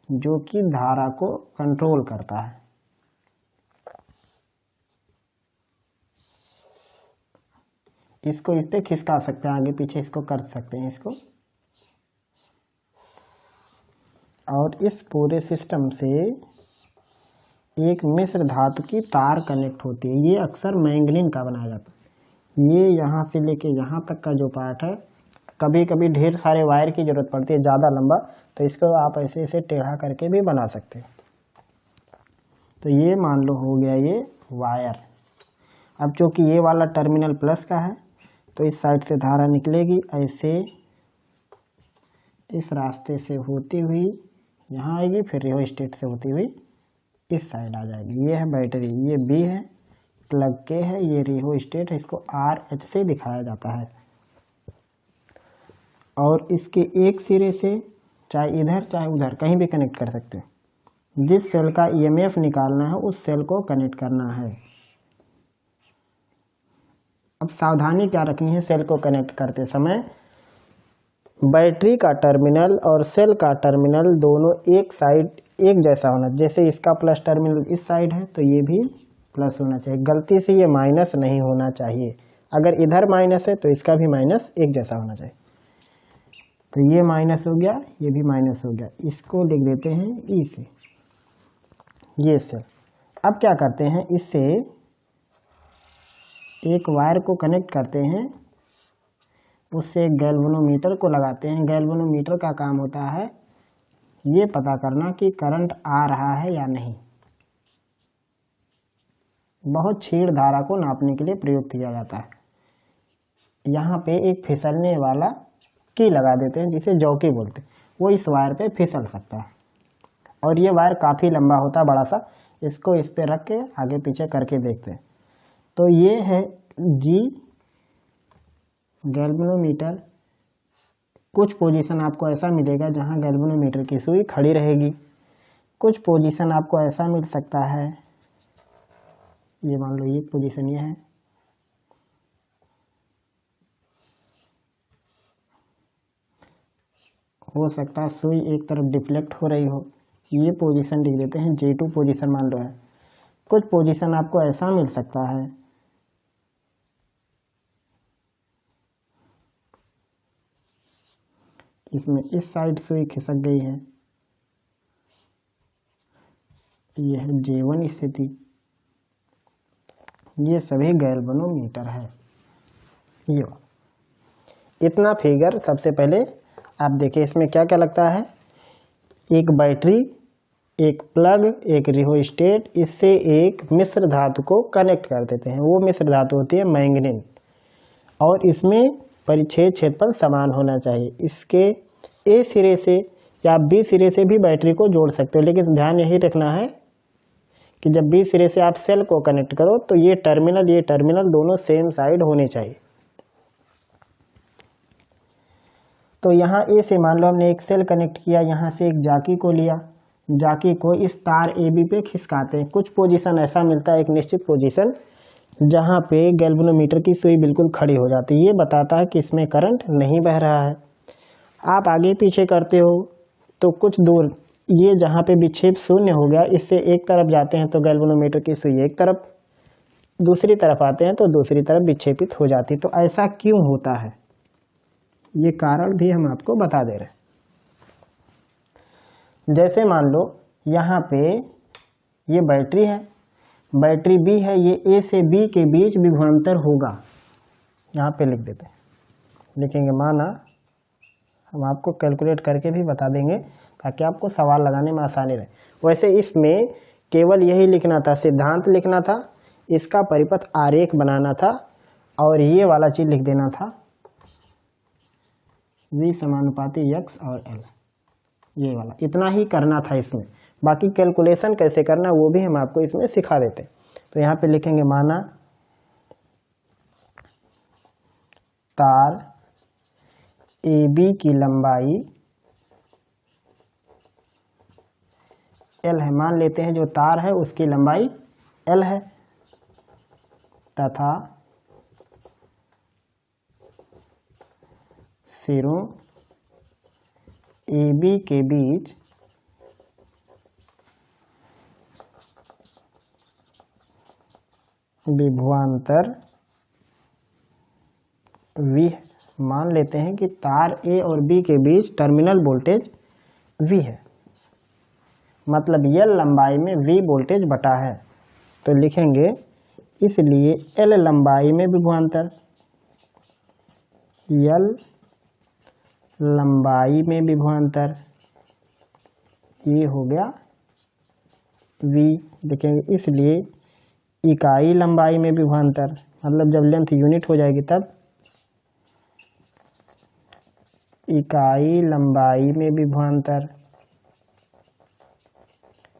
जो कि धारा को कंट्रोल करता है। इसको इस पे खिसका सकते हैं, आगे पीछे इसको कर सकते हैं इसको। और इस पूरे सिस्टम से एक मिश्र धातु की तार कनेक्ट होती है। ये अक्सर मैंगनीन का बनाया जाता है। ये यहाँ से लेके यहाँ तक का जो पार्ट है, कभी कभी ढेर सारे वायर की जरूरत पड़ती है ज़्यादा लंबा, तो इसको आप ऐसे ऐसे टेढ़ा करके भी बना सकते हैं। तो ये मान लो हो गया ये वायर। अब चूँकि ये वाला टर्मिनल प्लस का है तो इस साइड से धारा निकलेगी, ऐसे इस रास्ते से होती हुई यहाँ आएगी, फिर रिहोस्टेट से होती हुई इस साइड आ जाएगी। ये है बैटरी, ये B है, प्लग के है, ये रिहोस्टेट है, इसको RH से दिखाया जाता है। और इसके एक सिरे से चाहे इधर चाहे उधर कहीं भी कनेक्ट कर सकते हैं। जिस सेल का ईएमएफ निकालना है उस सेल को कनेक्ट करना है। अब सावधानी क्या रखनी है सेल को कनेक्ट करते समय, बैटरी का टर्मिनल और सेल का टर्मिनल दोनों एक साइड एक जैसा होना। जैसे इसका प्लस टर्मिनल इस साइड है तो ये भी प्लस होना चाहिए, गलती से ये माइनस नहीं होना चाहिए। अगर इधर माइनस है तो इसका भी माइनस एक जैसा होना चाहिए। तो ये माइनस हो गया, ये भी माइनस हो गया, इसको लिख देते हैं ई से, ये सेल। अब क्या करते हैं, इससे एक वायर को कनेक्ट करते हैं, उससे एक गैल्वेनोमीटर को लगाते हैं। गैल्वेनोमीटर का काम होता है ये पता करना कि करंट आ रहा है या नहीं। बहुत क्षीण धारा को नापने के लिए प्रयोग किया जाता है। यहाँ पे एक फिसलने वाला की लगा देते हैं जिसे जौकी बोलते हैं, वो इस वायर पे फिसल सकता है। और ये वायर काफ़ी लंबा होता है, बड़ा सा। इसको इस पे रख के आगे पीछे करके देखते हैं। तो ये है जी गैल्वेनोमीटर। कुछ पोजीशन आपको ऐसा मिलेगा जहां गैल्वेनोमीटर की सुई खड़ी रहेगी, कुछ पोजीशन आपको ऐसा मिल सकता है, ये मान लो ये पोजीशन ये है, हो सकता है सुई एक तरफ डिफ्लेक्ट हो रही हो, ये पोजीशन लिख देते हैं J2 पोजीशन मान लो है। कुछ पोजीशन आपको ऐसा मिल सकता है, इसमें इस साइड सुई खिसक गई है, यह है J1 स्थिति। ये सभी गैल्वेनोमीटर है। ये इतना फिगर सबसे पहले आप देखिए, इसमें क्या क्या लगता है, एक बैटरी, एक प्लग, एक रिहोस्टेट, इससे एक मिश्र धातु को कनेक्ट कर देते हैं। वो मिश्र धातु होती है मैंगनीज, और इसमें परिच्छेद क्षेत्रफल समान होना चाहिए। इसके ए सिरे से या बी सिरे से भी बैटरी को जोड़ सकते हो, लेकिन ध्यान यही रखना है कि जब बी सिरे से आप सेल को कनेक्ट करो तो ये टर्मिनल दोनों सेम साइड होने चाहिए। तो यहाँ ए से मान लो हमने एक सेल कनेक्ट किया, यहाँ से एक जाकी को लिया, जाकी को इस तार ए बी पे खिसकाते हैं। कुछ पोजीशन ऐसा मिलता है, एक निश्चित पोजीशन जहाँ पे गैल्वेनोमीटर की सुई बिल्कुल खड़ी हो जाती है। ये बताता है कि इसमें करंट नहीं बह रहा है। आप आगे पीछे करते हो तो कुछ दूर ये जहाँ पे विक्षेप शून्य हो गया, इससे एक तरफ जाते हैं तो गैल्वेनोमीटर की सुई एक तरफ, दूसरी तरफ आते हैं तो दूसरी तरफ विक्षेपित हो जाती है। तो ऐसा क्यों होता है, ये कारण भी हम आपको बता दे रहे हैं। जैसे मान लो यहाँ पे ये बैटरी है, बैटरी बी है, ये ए से बी के बीच विभवांतर होगा, यहाँ पे लिख देते हैं, लिखेंगे माना, हम आपको कैलकुलेट करके भी बता देंगे ताकि आपको सवाल लगाने में आसानी रहे। वैसे इसमें केवल यही लिखना था, सिद्धांत लिखना था, इसका परिपथ आरेख बनाना था, और ये वाला चीज लिख देना था V समानुपाती x और L, ये वाला इतना ही करना था इसमें। बाकी कैलकुलेशन कैसे करना वो भी हम आपको इसमें सिखा देते। तो यहाँ पे लिखेंगे माना तार AB की लंबाई L है, मान लेते हैं जो तार है उसकी लंबाई L है, तथा सिरों AB के बीच विभवांतर V है। मान लेते हैं कि तार A और B के बीच टर्मिनल वोल्टेज V है, मतलब L लंबाई में V वोल्टेज बटा है। तो लिखेंगे इसलिए L लंबाई में विभवांतर, L लंबाई में विभवांतर, ये हो गया V। देखेंगे इसलिए इकाई लंबाई में विभवांतर, मतलब जब लेंथ यूनिट हो जाएगी तब इकाई लंबाई में विभवांतर,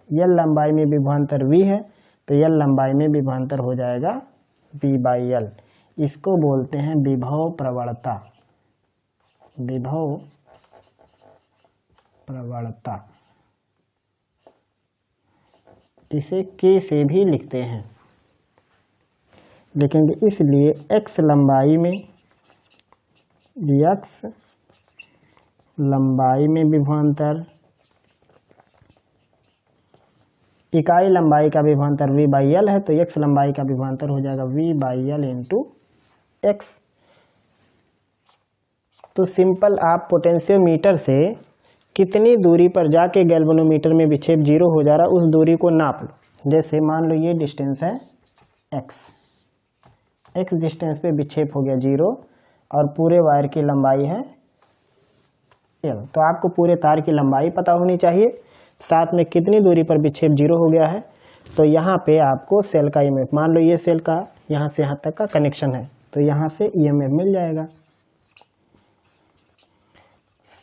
L लंबाई में विभवांतर V है तो L लंबाई में विभवांतर हो जाएगा V/L। इसको बोलते हैं विभव प्रवणता, विभव प्रवणता, इसे K से भी लिखते हैं, लेकिन इसलिए x लंबाई में विभवांतर, इकाई लंबाई का विभवांतर v/l है, तो x लंबाई का विभवांतर हो जाएगा v/l इंटू x। तो सिंपल आप पोटेंशियोमीटर से कितनी दूरी पर जाके गैल्वेनोमीटर में विक्षेप जीरो हो जा रहा है उस दूरी को नाप लो। जैसे मान लो ये डिस्टेंस है x डिस्टेंस पे विक्षेप हो गया जीरो और पूरे वायर की लंबाई है l। तो आपको पूरे तार की लंबाई पता होनी चाहिए, साथ में कितनी दूरी पर विक्षेप जीरो हो गया है। तो यहाँ पे आपको सेल का ईएमएफ, मान लो ये सेल का यहाँ से यहाँ तक का कनेक्शन है, तो यहाँ से ईएमएफ मिल जाएगा।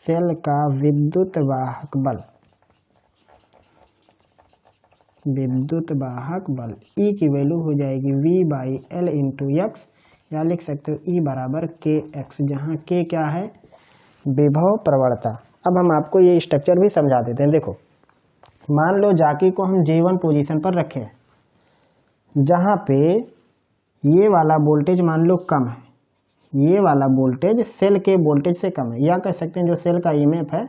सेल का विद्युत वाहक बल E की वैल्यू हो जाएगी v/l इंटू x, या लिख सकते हो E बराबर kx, जहाँ k क्या है, विभव प्रवणता। अब हम आपको ये स्ट्रक्चर भी समझा देते हैं। देखो, मान लो जाकी को हम J1 पोजीशन पर रखे हैं, जहाँ पे ये वाला वोल्टेज मान लो कम है, ये वाला वोल्टेज सेल के वोल्टेज से कम है, या कह सकते हैं जो सेल का ईएमएफ है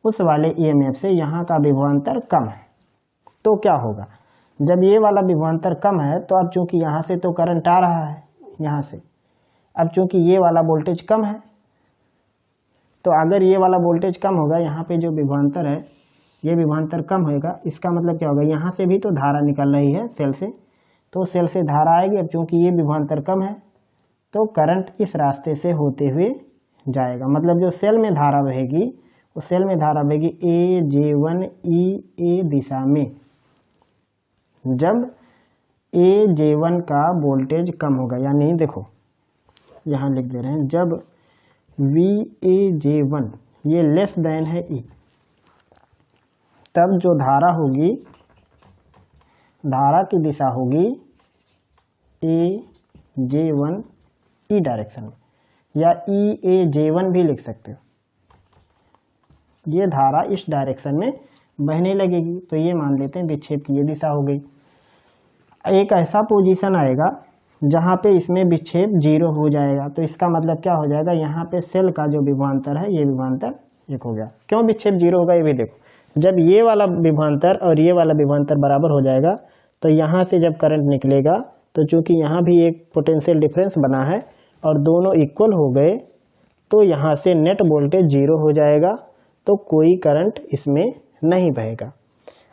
उस वाले ईएमएफ से यहाँ का विभवांतर कम है। तो क्या होगा, जब ये वाला विभवांतर कम है तो अब चूंकि यहाँ से तो करंट आ रहा है यहाँ से, अब चूंकि ये वाला वोल्टेज कम है, तो अगर ये वाला वोल्टेज कम होगा, यहाँ पे जो विभवांतर है ये विभवांतर कम होगा, इसका मतलब क्या होगा, यहाँ से भी तो धारा निकल रही है सेल से, तो सेल से धारा आएगी। अब चूंकि ये विभवांतर कम है तो करंट इस रास्ते से होते हुए जाएगा, मतलब जो सेल में धारा बहेगी वो सेल में धारा बहेगी AJ1EA दिशा में। जब AJ1 का वोल्टेज कम होगा, यानी देखो यहाँ लिख दे रहे हैं, जब VAJ1 ये लेस देन है E, तब जो धारा होगी, धारा की दिशा होगी AJ1 E डायरेक्शन में, या EAJ1 भी लिख सकते हो। ये धारा इस डायरेक्शन में बहने लगेगी, तो ये मान लेते हैं विक्षेप की ये दिशा हो गई। एक ऐसा पोजीशन आएगा जहाँ पे इसमें विक्षेप जीरो हो जाएगा, तो इसका मतलब क्या हो जाएगा, यहाँ पे सेल का जो विभवांतर है ये विभवांतर एक हो गया। क्यों विक्षेप जीरो होगा ये भी देखो, जब ये वाला विभवांतर और ये वाला विभवांतर बराबर हो जाएगा तो यहाँ से जब करंट निकलेगा तो चूंकि यहाँ भी एक पोटेंशियल डिफरेंस बना है और दोनों इक्वल हो गए, तो यहाँ से नेट वोल्टेज जीरो हो जाएगा, तो कोई करंट इसमें नहीं बहेगा।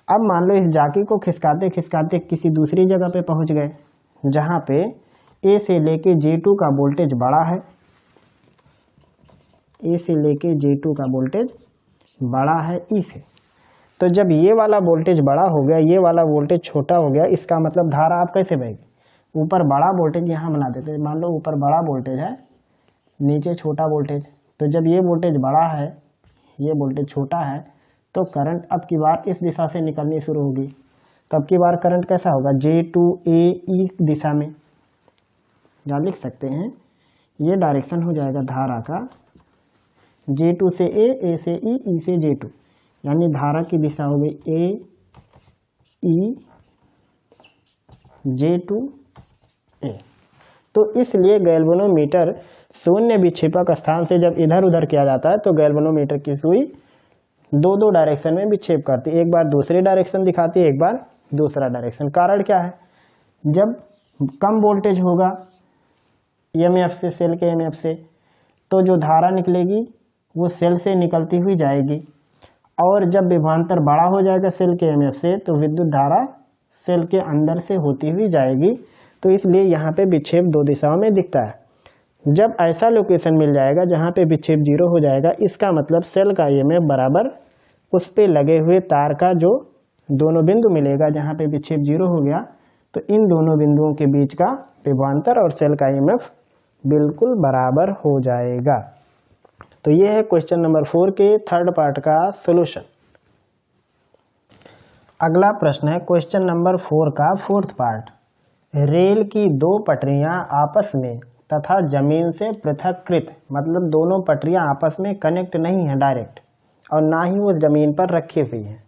अब मान लो इस जाकी को खिसकाते खिसकाते किसी दूसरी जगह पे पहुँच गए, जहाँ पे A से लेके J2 का वोल्टेज बड़ा है, A से लेके J2 का वोल्टेज बड़ा है E से। तो जब ये वाला वोल्टेज बड़ा हो गया, ये वाला वोल्टेज छोटा हो गया, इसका मतलब धारा आप कैसे बहेगी, ऊपर बड़ा वोल्टेज यहाँ बना देते हैं। मान लो ऊपर बड़ा वोल्टेज है, नीचे छोटा वोल्टेज, तो जब ये वोल्टेज बड़ा है, ये वोल्टेज छोटा है, तो करंट अब की बार इस दिशा से निकलनी शुरू होगी। तो अब की बार करंट कैसा होगा, J2AE दिशा में, या लिख सकते हैं ये डायरेक्शन हो जाएगा धारा का, J2 से A से E, E से J2, यानी धारा की दिशा हो गई AE J2A। तो इसलिए गैल्वेनोमीटर शून्य विक्षेपक स्थान से जब इधर उधर किया जाता है तो गैल्वेनोमीटर की सुई दो दो डायरेक्शन में विक्षेप करती है, एक बार दूसरी डायरेक्शन दिखाती है, एक बार दूसरा डायरेक्शन। कारण क्या है, जब कम वोल्टेज होगा ईएमएफ से, सेल के ईएमएफ से, तो जो धारा निकलेगी वो सेल से निकलती हुई जाएगी, और जब विभवांतर बड़ा हो जाएगा सेल के ईएमएफ से, तो विद्युत धारा सेल के अंदर से होती हुई जाएगी। तो इसलिए यहाँ पे विक्षेप दो दिशाओं में दिखता है। जब ऐसा लोकेशन मिल जाएगा जहाँ पे विक्षेप जीरो हो जाएगा, इसका मतलब सेल का ईएमएफ बराबर उस पे लगे हुए तार का जो दोनों बिंदु मिलेगा जहाँ पे विक्षेप जीरो हो गया, तो इन दोनों बिंदुओं के बीच का विभवांतर और सेल का ईएमएफ बिल्कुल बराबर हो जाएगा। तो ये है क्वेश्चन नंबर 4 के थर्ड पार्ट का सोल्यूशन। अगला प्रश्न है क्वेश्चन नंबर 4 का फोर्थ पार्ट। रेल की दो पटरियां आपस में तथा जमीन से पृथककृत, मतलब दोनों पटरियां आपस में कनेक्ट नहीं है डायरेक्ट, और ना ही वो ज़मीन पर रखी हुई है।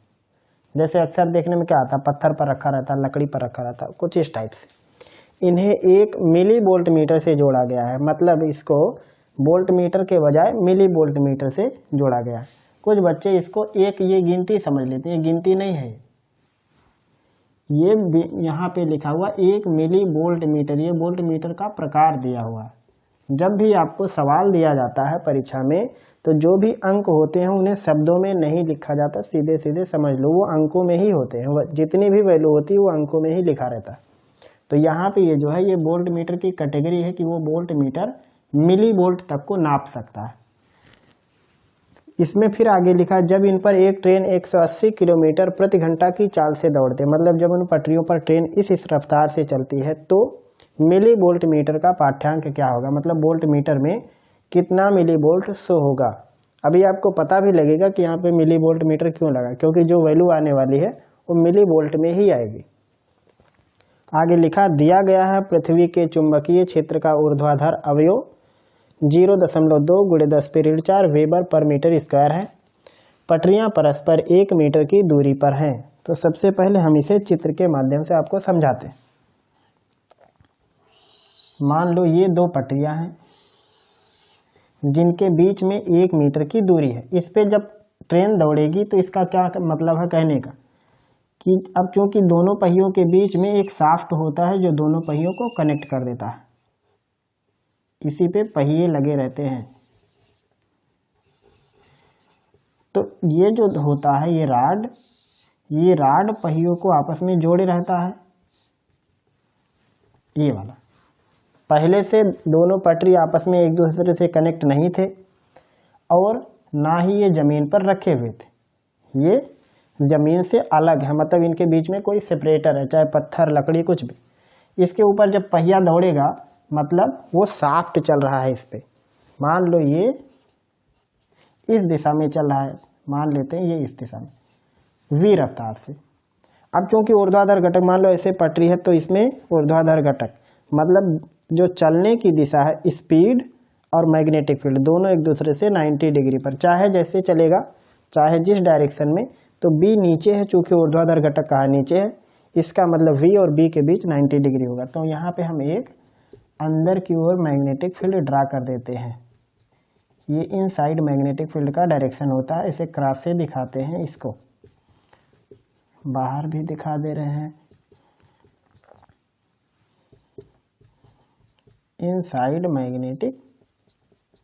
जैसे अक्सर देखने में क्या आता है, पत्थर पर रखा रहता है, लकड़ी पर रखा रहता है, कुछ इस टाइप से। इन्हें एक मिली वोल्ट मीटर से जोड़ा गया है, मतलब इसको वोल्ट मीटर के बजाय मिली वोल्ट मीटर से जोड़ा गया है। कुछ बच्चे इसको एक ये गिनती समझ लेते हैं, गिनती नहीं है ये। यहाँ पे लिखा हुआ 1 मिली वोल्ट मीटर, ये वोल्ट मीटर का प्रकार दिया हुआ है। जब भी आपको सवाल दिया जाता है परीक्षा में, तो जो भी अंक होते हैं उन्हें शब्दों में नहीं लिखा जाता, सीधे सीधे समझ लो वो अंकों में ही होते हैं। जितनी भी वैल्यू होती है वो अंकों में ही लिखा रहता है। तो यहाँ पे ये जो है ये वोल्ट मीटर की कैटेगरी है कि वो वोल्ट मीटर मिली वोल्ट तक को नाप सकता है। इसमें फिर आगे लिखा, जब इन पर एक ट्रेन 180 किलोमीटर प्रति घंटा की चाल से दौड़ते, मतलब जब उन पटरियों पर ट्रेन इस रफ्तार से चलती है तो मिली वोल्ट मीटर का पाठ्यांक क्या होगा, मतलब वोल्ट मीटर में कितना मिली वोल्ट शो होगा। अभी आपको पता भी लगेगा कि यहाँ पे मिली वोल्ट मीटर क्यों लगा, क्योंकि जो वैल्यू आने वाली है वो मिली वोल्ट में ही आएगी। आगे लिखा, दिया गया है पृथ्वी के चुंबकीय क्षेत्र का ऊर्ध्वाधर अवयव 0.2 × 10⁻⁴ वेबर पर मीटर स्क्वायर है। पटरियां परस्पर 1 मीटर की दूरी पर हैं। तो सबसे पहले हम इसे चित्र के माध्यम से आपको समझाते हैं। मान लो ये 2 पटरियां हैं जिनके बीच में 1 मीटर की दूरी है। इस पे जब ट्रेन दौड़ेगी तो इसका क्या मतलब है कहने का कि अब क्योंकि दोनों पहियों के बीच में एक शाफ्ट होता है जो दोनों पहियों को कनेक्ट कर देता है, इसी पे पहिए लगे रहते हैं। तो ये जो होता है ये राड पहियों को आपस में जोड़े रहता है। ये वाला पहले से दोनों पटरी आपस में एक दूसरे से कनेक्ट नहीं थे और ना ही ये जमीन पर रखे हुए थे, ये जमीन से अलग है, मतलब इनके बीच में कोई सेपरेटर है, चाहे पत्थर लकड़ी कुछ भी। इसके ऊपर जब पहिया दौड़ेगा मतलब वो शाफ्ट चल रहा है इस पे। मान लो ये इस दिशा में चल रहा है, मान लेते हैं ये इस दिशा में v रफ्तार से। अब क्योंकि ऊर्ध्वाधर घटक, मान लो ऐसे पटरी है तो इसमें ऊर्ध्वाधर घटक मतलब जो चलने की दिशा है, स्पीड और मैग्नेटिक फील्ड दोनों एक दूसरे से 90 डिग्री पर, चाहे जैसे चलेगा चाहे जिस डायरेक्शन में। तो b नीचे है, चूंकि ऊर्ध्वाधर घटक कहाँ नीचे है, इसका मतलब v और b के बीच 90 डिग्री होगा। तो यहाँ पे हम एक अंदर की ओर मैग्नेटिक फील्ड ड्रा कर देते हैं। ये इनसाइड मैग्नेटिक फील्ड का डायरेक्शन होता है, इसे क्रॉस से दिखाते हैं, इसको बाहर भी दिखा दे रहे हैं। इनसाइड मैग्नेटिक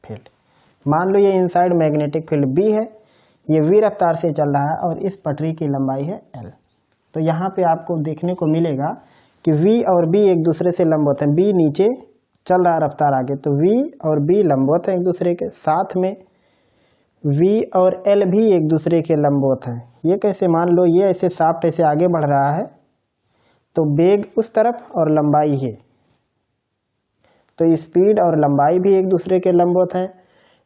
फील्ड, मान लो ये इनसाइड मैग्नेटिक फील्ड B है, ये v रफ्तार से चल रहा है और इस पटरी की लंबाई है L। तो यहाँ पे आपको देखने को मिलेगा कि v और b एक दूसरे से लंबवत हैं। b नीचे चल रहा रफ्तार आगे, तो v और b लंबवत हैं एक दूसरे के, साथ में v और L भी एक दूसरे के लंबवत हैं। ये कैसे, मान लो ये ऐसे शाफ्ट ऐसे आगे बढ़ रहा है तो वेग उस तरफ और लंबाई है, तो स्पीड और लंबाई भी एक दूसरे के लंबवत हैं,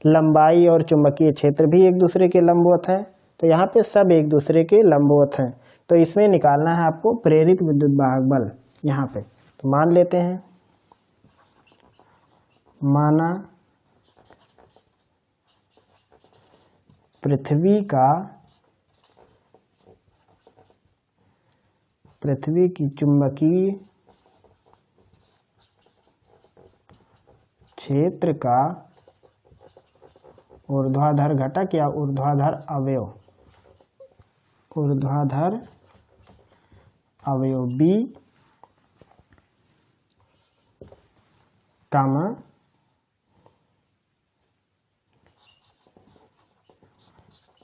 लंबाई और चुंबकीय क्षेत्र भी एक दूसरे के लंबवत हैं। तो यहाँ पे सब एक दूसरे के लंबवत हैं। तो इसमें निकालना है आपको प्रेरित विद्युत वाहक बल। यहाँ पे तो मान लेते हैं, माना पृथ्वी की चुंबकीय क्षेत्र का ऊर्ध्वाधर घटक या ऊर्ध्वाधर अवयव B कामा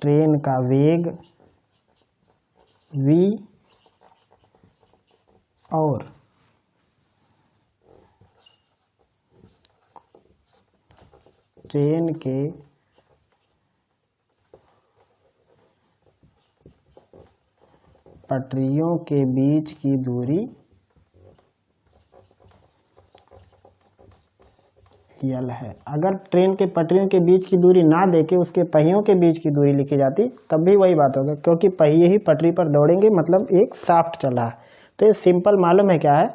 ट्रेन का वेग v और ट्रेन के पटरियों के बीच की दूरी L है। अगर ट्रेन के पटरियों के बीच की दूरी ना देके उसके पहियों के बीच की दूरी लिखी जाती तब भी वही बात होगा, क्योंकि पहिए ही पटरी पर दौड़ेंगे, मतलब एक शाफ्ट चल रहा है। तो ये सिंपल मालूम है क्या है,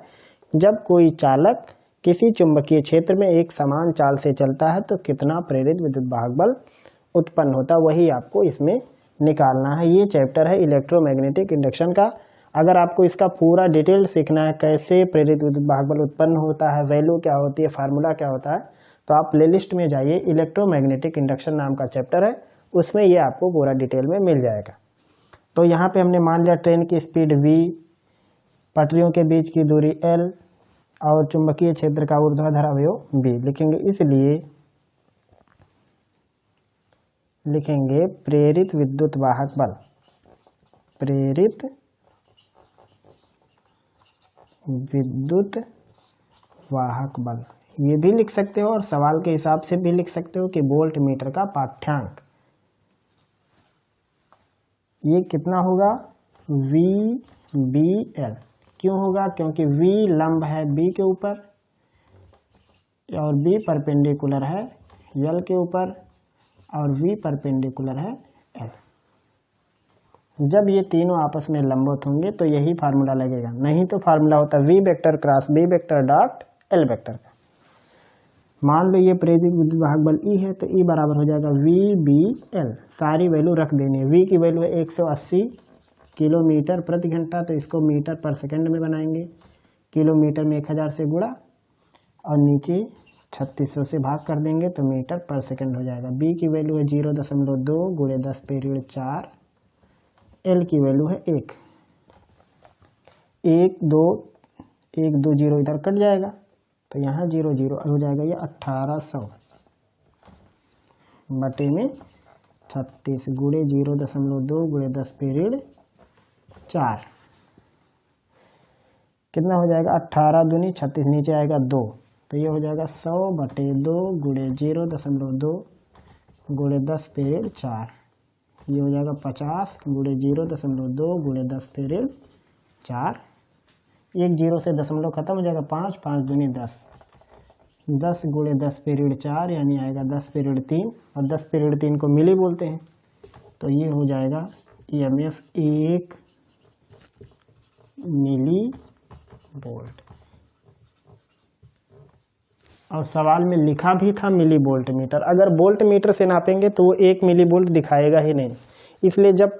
जब कोई चालक किसी चुंबकीय क्षेत्र में एक समान चाल से चलता है तो कितना प्रेरित विद्युत वाहक बल उत्पन्न होता, वही आपको इसमें निकालना है। ये चैप्टर है इलेक्ट्रोमैग्नेटिक इंडक्शन का। अगर आपको इसका पूरा डिटेल सीखना है, कैसे प्रेरित विद्युत वाहक बल उत्पन्न होता है, वैल्यू क्या होती है, फार्मूला क्या होता है, तो आप प्लेलिस्ट में जाइए, इलेक्ट्रोमैग्नेटिक इंडक्शन नाम का चैप्टर है, उसमें ये आपको पूरा डिटेल में मिल जाएगा। तो यहाँ पे हमने मान लिया ट्रेन की स्पीड v, पटरियों के बीच की दूरी l और चुंबकीय क्षेत्र का ऊर्ध्वाधर अवयव b लिखेंगे। इसलिए लिखेंगे प्रेरित विद्युत वाहक बल, प्रेरित विद्युत वाहक बल ये भी लिख सकते हो, और सवाल के हिसाब से भी लिख सकते हो कि वोल्ट मीटर का पाठ्यांक ये कितना होगा, VBL। क्यों होगा, क्योंकि V लंब है B के ऊपर और B परपेंडिकुलर है L के ऊपर और V परपेंडिकुलर है L। जब ये तीनों आपस में लंबवत होंगे तो यही फार्मूला लगेगा, नहीं तो फार्मूला होता V vector cross B vector dot L vector का। मान लो ये प्रेरित विद्युत वाहक बल E है, तो E बराबर हो जाएगा VBL। सारी वैल्यू रख देनी है। V की वैल्यू है 180 किलोमीटर प्रति घंटा, तो इसको मीटर पर सेकंड में बनाएंगे। किलोमीटर में 1000 से गुणा और नीचे 3600 से भाग कर देंगे तो मीटर पर सेकंड हो जाएगा। B की वैल्यू है 0.2 गुणे 10 पीरियड 4, L की वैल्यू है 1, 1 2 0 इधर कट जाएगा तो यहाँ 0 0 हो जाएगा, ये 1800 बटे में 36 गुणे 0.2 गुणे 10 पीरियड 4 कितना हो जाएगा, 18 दूनी 36, नीचे आएगा 2, तो ये हो जाएगा 100 बटे 2 गुणे 0.2 गुणे 10 पीरियड 4, ये हो जाएगा 50 गुणे 0.2 गुणे 10 पीरियड 4। एक जीरो से दशमलव खत्म हो जाएगा, 5 5 दूनी 10, 10 गुणे 10 पीरियड 4 यानी आएगा 10 पीरियड 3, और 10 पीरियड 3 को मिली बोलते हैं, तो ये हो जाएगा EMF 1 मिली वोल्ट। और सवाल में लिखा भी था मिली वोल्ट मीटर, अगर वोल्ट मीटर से नापेंगे तो वो 1 मिली वोल्ट दिखाएगा ही नहीं। इसलिए जब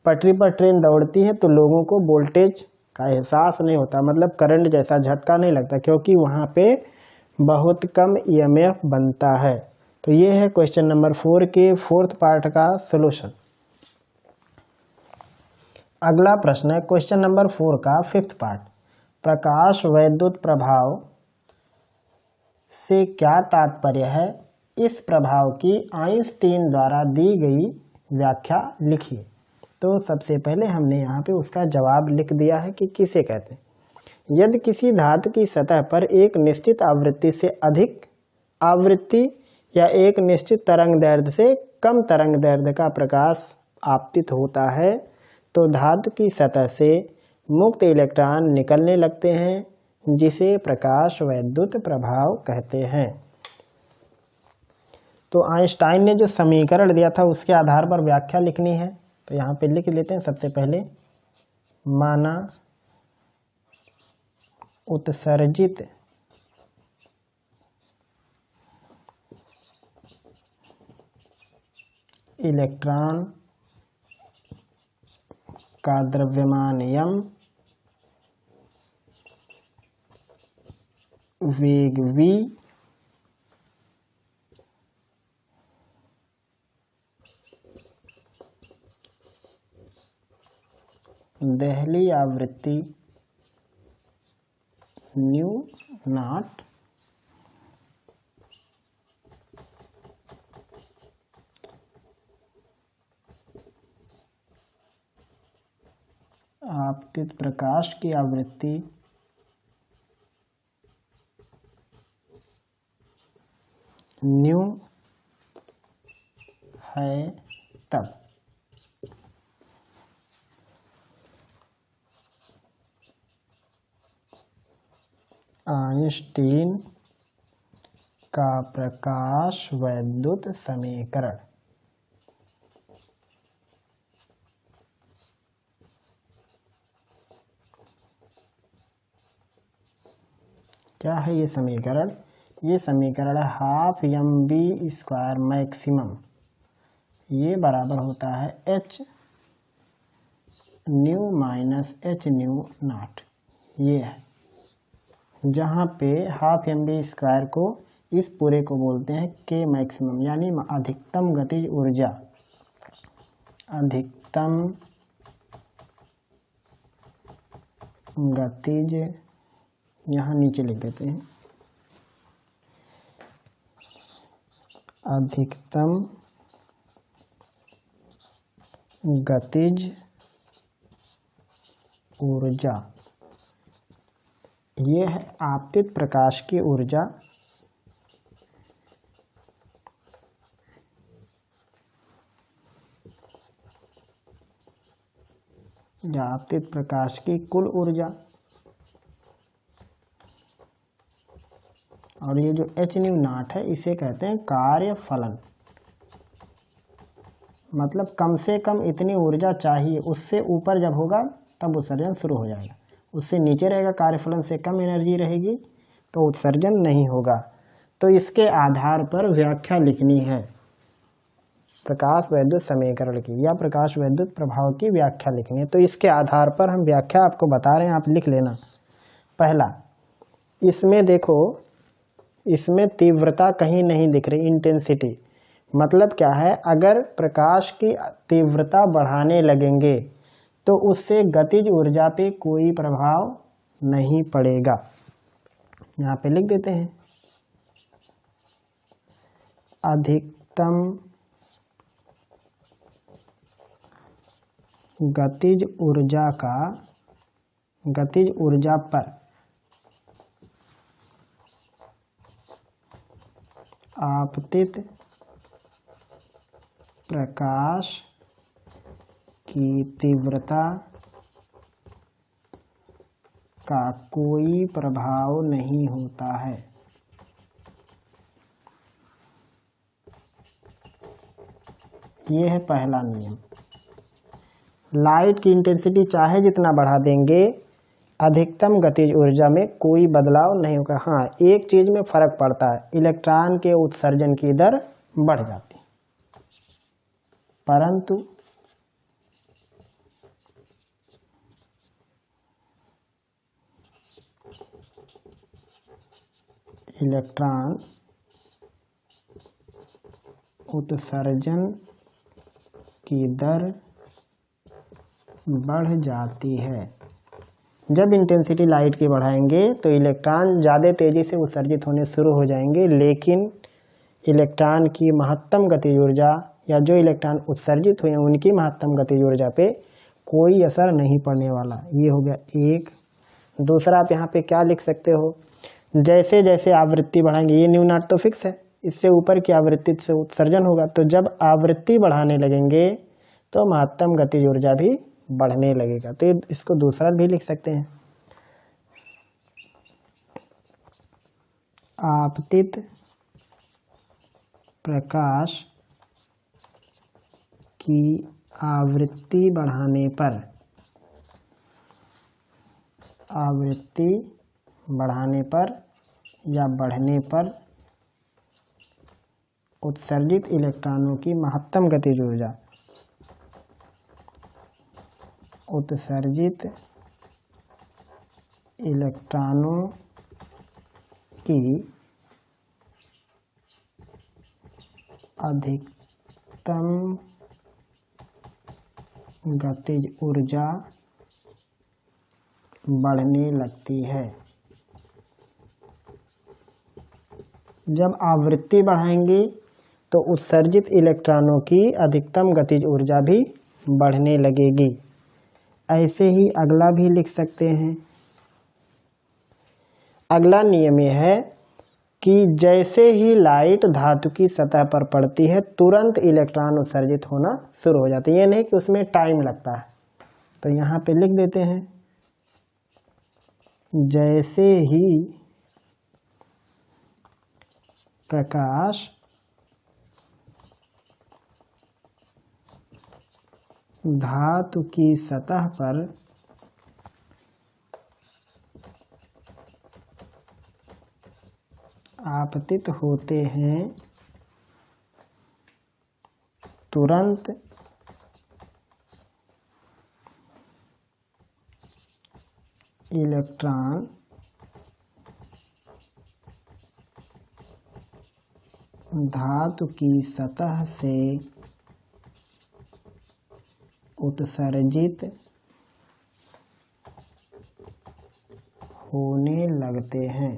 पटरी पर ट्रेन दौड़ती है तो लोगों को वोल्टेज का एहसास नहीं होता, मतलब करंट जैसा झटका नहीं लगता, क्योंकि वहाँ पे बहुत कम EMF बनता है। तो ये है क्वेश्चन नंबर 4 के 4th पार्ट का सलूशन। अगला प्रश्न है क्वेश्चन नंबर 4 का 5th पार्ट। प्रकाश वैद्युत प्रभाव से क्या तात्पर्य है, इस प्रभाव की आइंस्टीन द्वारा दी गई व्याख्या लिखिए। तो सबसे पहले हमने यहाँ पे उसका जवाब लिख दिया है कि किसे कहते हैं। यदि किसी धातु की सतह पर एक निश्चित आवृत्ति से अधिक आवृत्ति या एक निश्चित तरंग दैर्ध्य से कम तरंग दैर्ध्य का प्रकाश आपतित होता है तो धातु की सतह से मुक्त इलेक्ट्रॉन निकलने लगते हैं, जिसे प्रकाश वैद्युत प्रभाव कहते हैं। तो आइंस्टाइन ने जो समीकरण दिया था उसके आधार पर व्याख्या लिखनी है, तो यहाँ पे लिख लेते हैं। सबसे पहले माना उत्सर्जित इलेक्ट्रॉन का द्रव्यमान m, वेग v, दहली आवृत्ति न्यू नॉट, आपतित प्रकाश की आवृत्ति न्यू है तब। आइंस्टीन का प्रकाश वैद्युत समीकरण। क्या है ये समीकरण है हाफ mv स्क्वायर मैक्सिमम ये बराबर होता है H new minus H new not. ये है जहाँ पे हाफ एम बी स्क्वायर को इस पूरे को बोलते हैं के मैक्सिमम, यानी अधिकतम गतिज ऊर्जा। अधिकतम गतिज, यहाँ नीचे लिख देते हैं, अधिकतम गतिज ऊर्जा। ये है आपतित प्रकाश की ऊर्जा। या आपतित प्रकाश की कुल ऊर्जा। और ये जो एच न्यू नॉट है इसे कहते हैं कार्य फलन। मतलब कम से कम इतनी ऊर्जा चाहिए, उससे ऊपर जब होगा तब उत्सर्जन शुरू हो जाएगा। उससे नीचे रहेगा, कार्यफलन से कम एनर्जी रहेगी तो उत्सर्जन नहीं होगा। तो इसके आधार पर व्याख्या लिखनी है प्रकाश वैद्युत समीकरण की, या प्रकाश वैद्युत प्रभाव की व्याख्या लिखनी है। तो इसके आधार पर हम व्याख्या आपको बता रहे हैं, आप लिख लेना। पहला, इसमें देखो, इसमें तीव्रता कहीं नहीं दिख रही, इंटेंसिटी। मतलब क्या है, अगर प्रकाश की तीव्रता बढ़ाने लगेंगे तो उससे गतिज ऊर्जा पे कोई प्रभाव नहीं पड़ेगा। यहाँ पे लिख देते हैं, अधिकतम गतिज ऊर्जा का, गतिज ऊर्जा पर आपतित प्रकाश की तीव्रता का कोई प्रभाव नहीं होता है। ये है पहला नियम। लाइट की इंटेंसिटी चाहे जितना बढ़ा देंगे, अधिकतम गतिज ऊर्जा में कोई बदलाव नहीं होगा। हाँ, एक चीज में फर्क पड़ता है, इलेक्ट्रॉन के उत्सर्जन की दर बढ़ जाती है, परंतु इलेक्ट्रॉन उत्सर्जन की दर बढ़ जाती है। जब इंटेंसिटी लाइट की बढ़ाएंगे तो इलेक्ट्रॉन ज़्यादा तेज़ी से उत्सर्जित होने शुरू हो जाएंगे, लेकिन इलेक्ट्रॉन की महत्तम गतिज ऊर्जा या जो इलेक्ट्रॉन उत्सर्जित हुए हैं उनकी महत्तम गतिज ऊर्जा पे कोई असर नहीं पड़ने वाला। ये हो गया एक। दूसरा, आप यहाँ पे क्या लिख सकते हो, जैसे जैसे आवृत्ति बढ़ाएंगे, ये न्यू नॉट तो फिक्स है, इससे ऊपर की आवृत्ति से उत्सर्जन होगा, तो जब आवृत्ति बढ़ाने लगेंगे तो महत्तम गतिज ऊर्जा भी बढ़ने लगेगा। तो इसको दूसरा भी लिख सकते हैं, आपतित प्रकाश की आवृत्ति बढ़ाने पर, आवृत्ति बढ़ाने पर या बढ़ने पर उत्सर्जित इलेक्ट्रॉनों की महत्तम गतिज ऊर्जा, उत्सर्जित इलेक्ट्रॉनों की अधिकतम गतिज ऊर्जा बढ़ने लगती है। जब आवृत्ति बढ़ाएंगे तो उत्सर्जित इलेक्ट्रॉनों की अधिकतम गतिज ऊर्जा भी बढ़ने लगेगी। ऐसे ही अगला भी लिख सकते हैं। अगला नियम यह है कि जैसे ही लाइट धातु की सतह पर पड़ती है तुरंत इलेक्ट्रॉन उत्सर्जित होना शुरू हो जाते हैं। ये नहीं कि उसमें टाइम लगता है। तो यहाँ पे लिख देते हैं, जैसे ही प्रकाश धातु की सतह पर आपतित होते हैं तुरंत इलेक्ट्रॉन धातु की सतह से उत्सर्जित होने लगते हैं।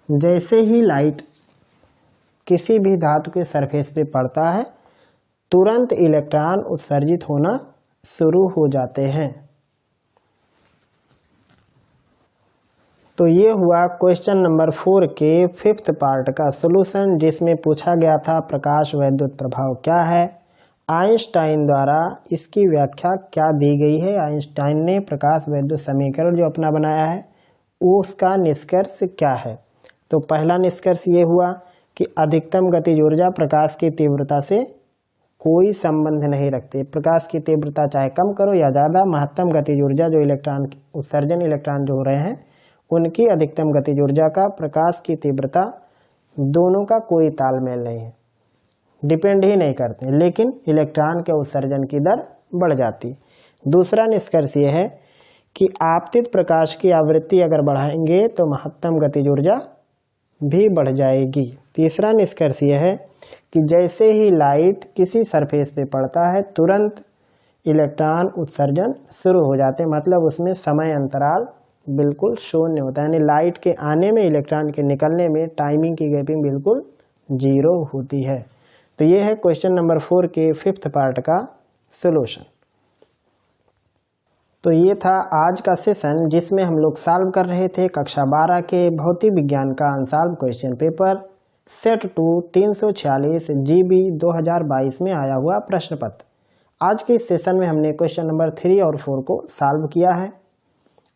जैसे ही लाइट किसी भी धातु के सरफेस पे पड़ता है तुरंत इलेक्ट्रॉन उत्सर्जित होना शुरू हो जाते हैं। तो ये हुआ क्वेश्चन नंबर 4 के 5th पार्ट का सॉल्यूशन, जिसमें पूछा गया था प्रकाश वैद्युत प्रभाव क्या है, आइंस्टाइन द्वारा इसकी व्याख्या क्या दी गई है। आइंस्टाइन ने प्रकाश वैद्युत समीकरण जो अपना बनाया है उसका निष्कर्ष क्या है। तो पहला निष्कर्ष ये हुआ कि अधिकतम गतिज ऊर्जा प्रकाश की तीव्रता से कोई संबंध नहीं रखती। प्रकाश की तीव्रता चाहे कम करो या ज़्यादा, महत्तम गतिज ऊर्जा जो इलेक्ट्रॉन उत्सर्जन इलेक्ट्रॉन जो हो रहे हैं उनकी अधिकतम गतिज ऊर्जा का प्रकाश की तीव्रता दोनों का कोई तालमेल नहीं है, डिपेंड ही नहीं करते, लेकिन इलेक्ट्रॉन के उत्सर्जन की दर बढ़ जाती। दूसरा निष्कर्ष ये है कि आपतित प्रकाश की आवृत्ति अगर बढ़ाएंगे तो महत्तम गतिज ऊर्जा भी बढ़ जाएगी। तीसरा निष्कर्ष यह है कि जैसे ही लाइट किसी सरफेस पे पड़ता है तुरंत इलेक्ट्रॉन उत्सर्जन शुरू हो जाते हैं, मतलब उसमें समय अंतराल बिल्कुल शून्य होता है, यानी लाइट के आने में इलेक्ट्रॉन के निकलने में टाइमिंग की गैपिंग बिल्कुल 0 होती है। तो ये है क्वेश्चन नंबर 4 के 5th पार्ट का सॉल्यूशन। तो ये था आज का सेशन जिसमें हम लोग सॉल्व कर रहे थे कक्षा 12 के भौतिक विज्ञान का unsolve question paper set 2 346 GB 2022 में आया हुआ प्रश्न पत्र। आज के इस सेशन में हमने क्वेश्चन नंबर 3 और 4 को सॉल्व किया है।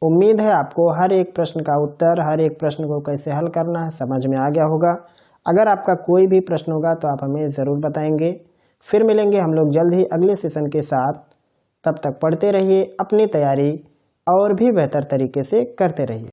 उम्मीद है आपको हर एक प्रश्न का उत्तर, हर एक प्रश्न को कैसे हल करना है समझ में आ गया होगा। अगर आपका कोई भी प्रश्न होगा तो आप हमें ज़रूर बताएंगे। फिर मिलेंगे हम लोग जल्द ही अगले सेशन के साथ। तब तक पढ़ते रहिए, अपनी तैयारी और भी बेहतर तरीके से करते रहिए।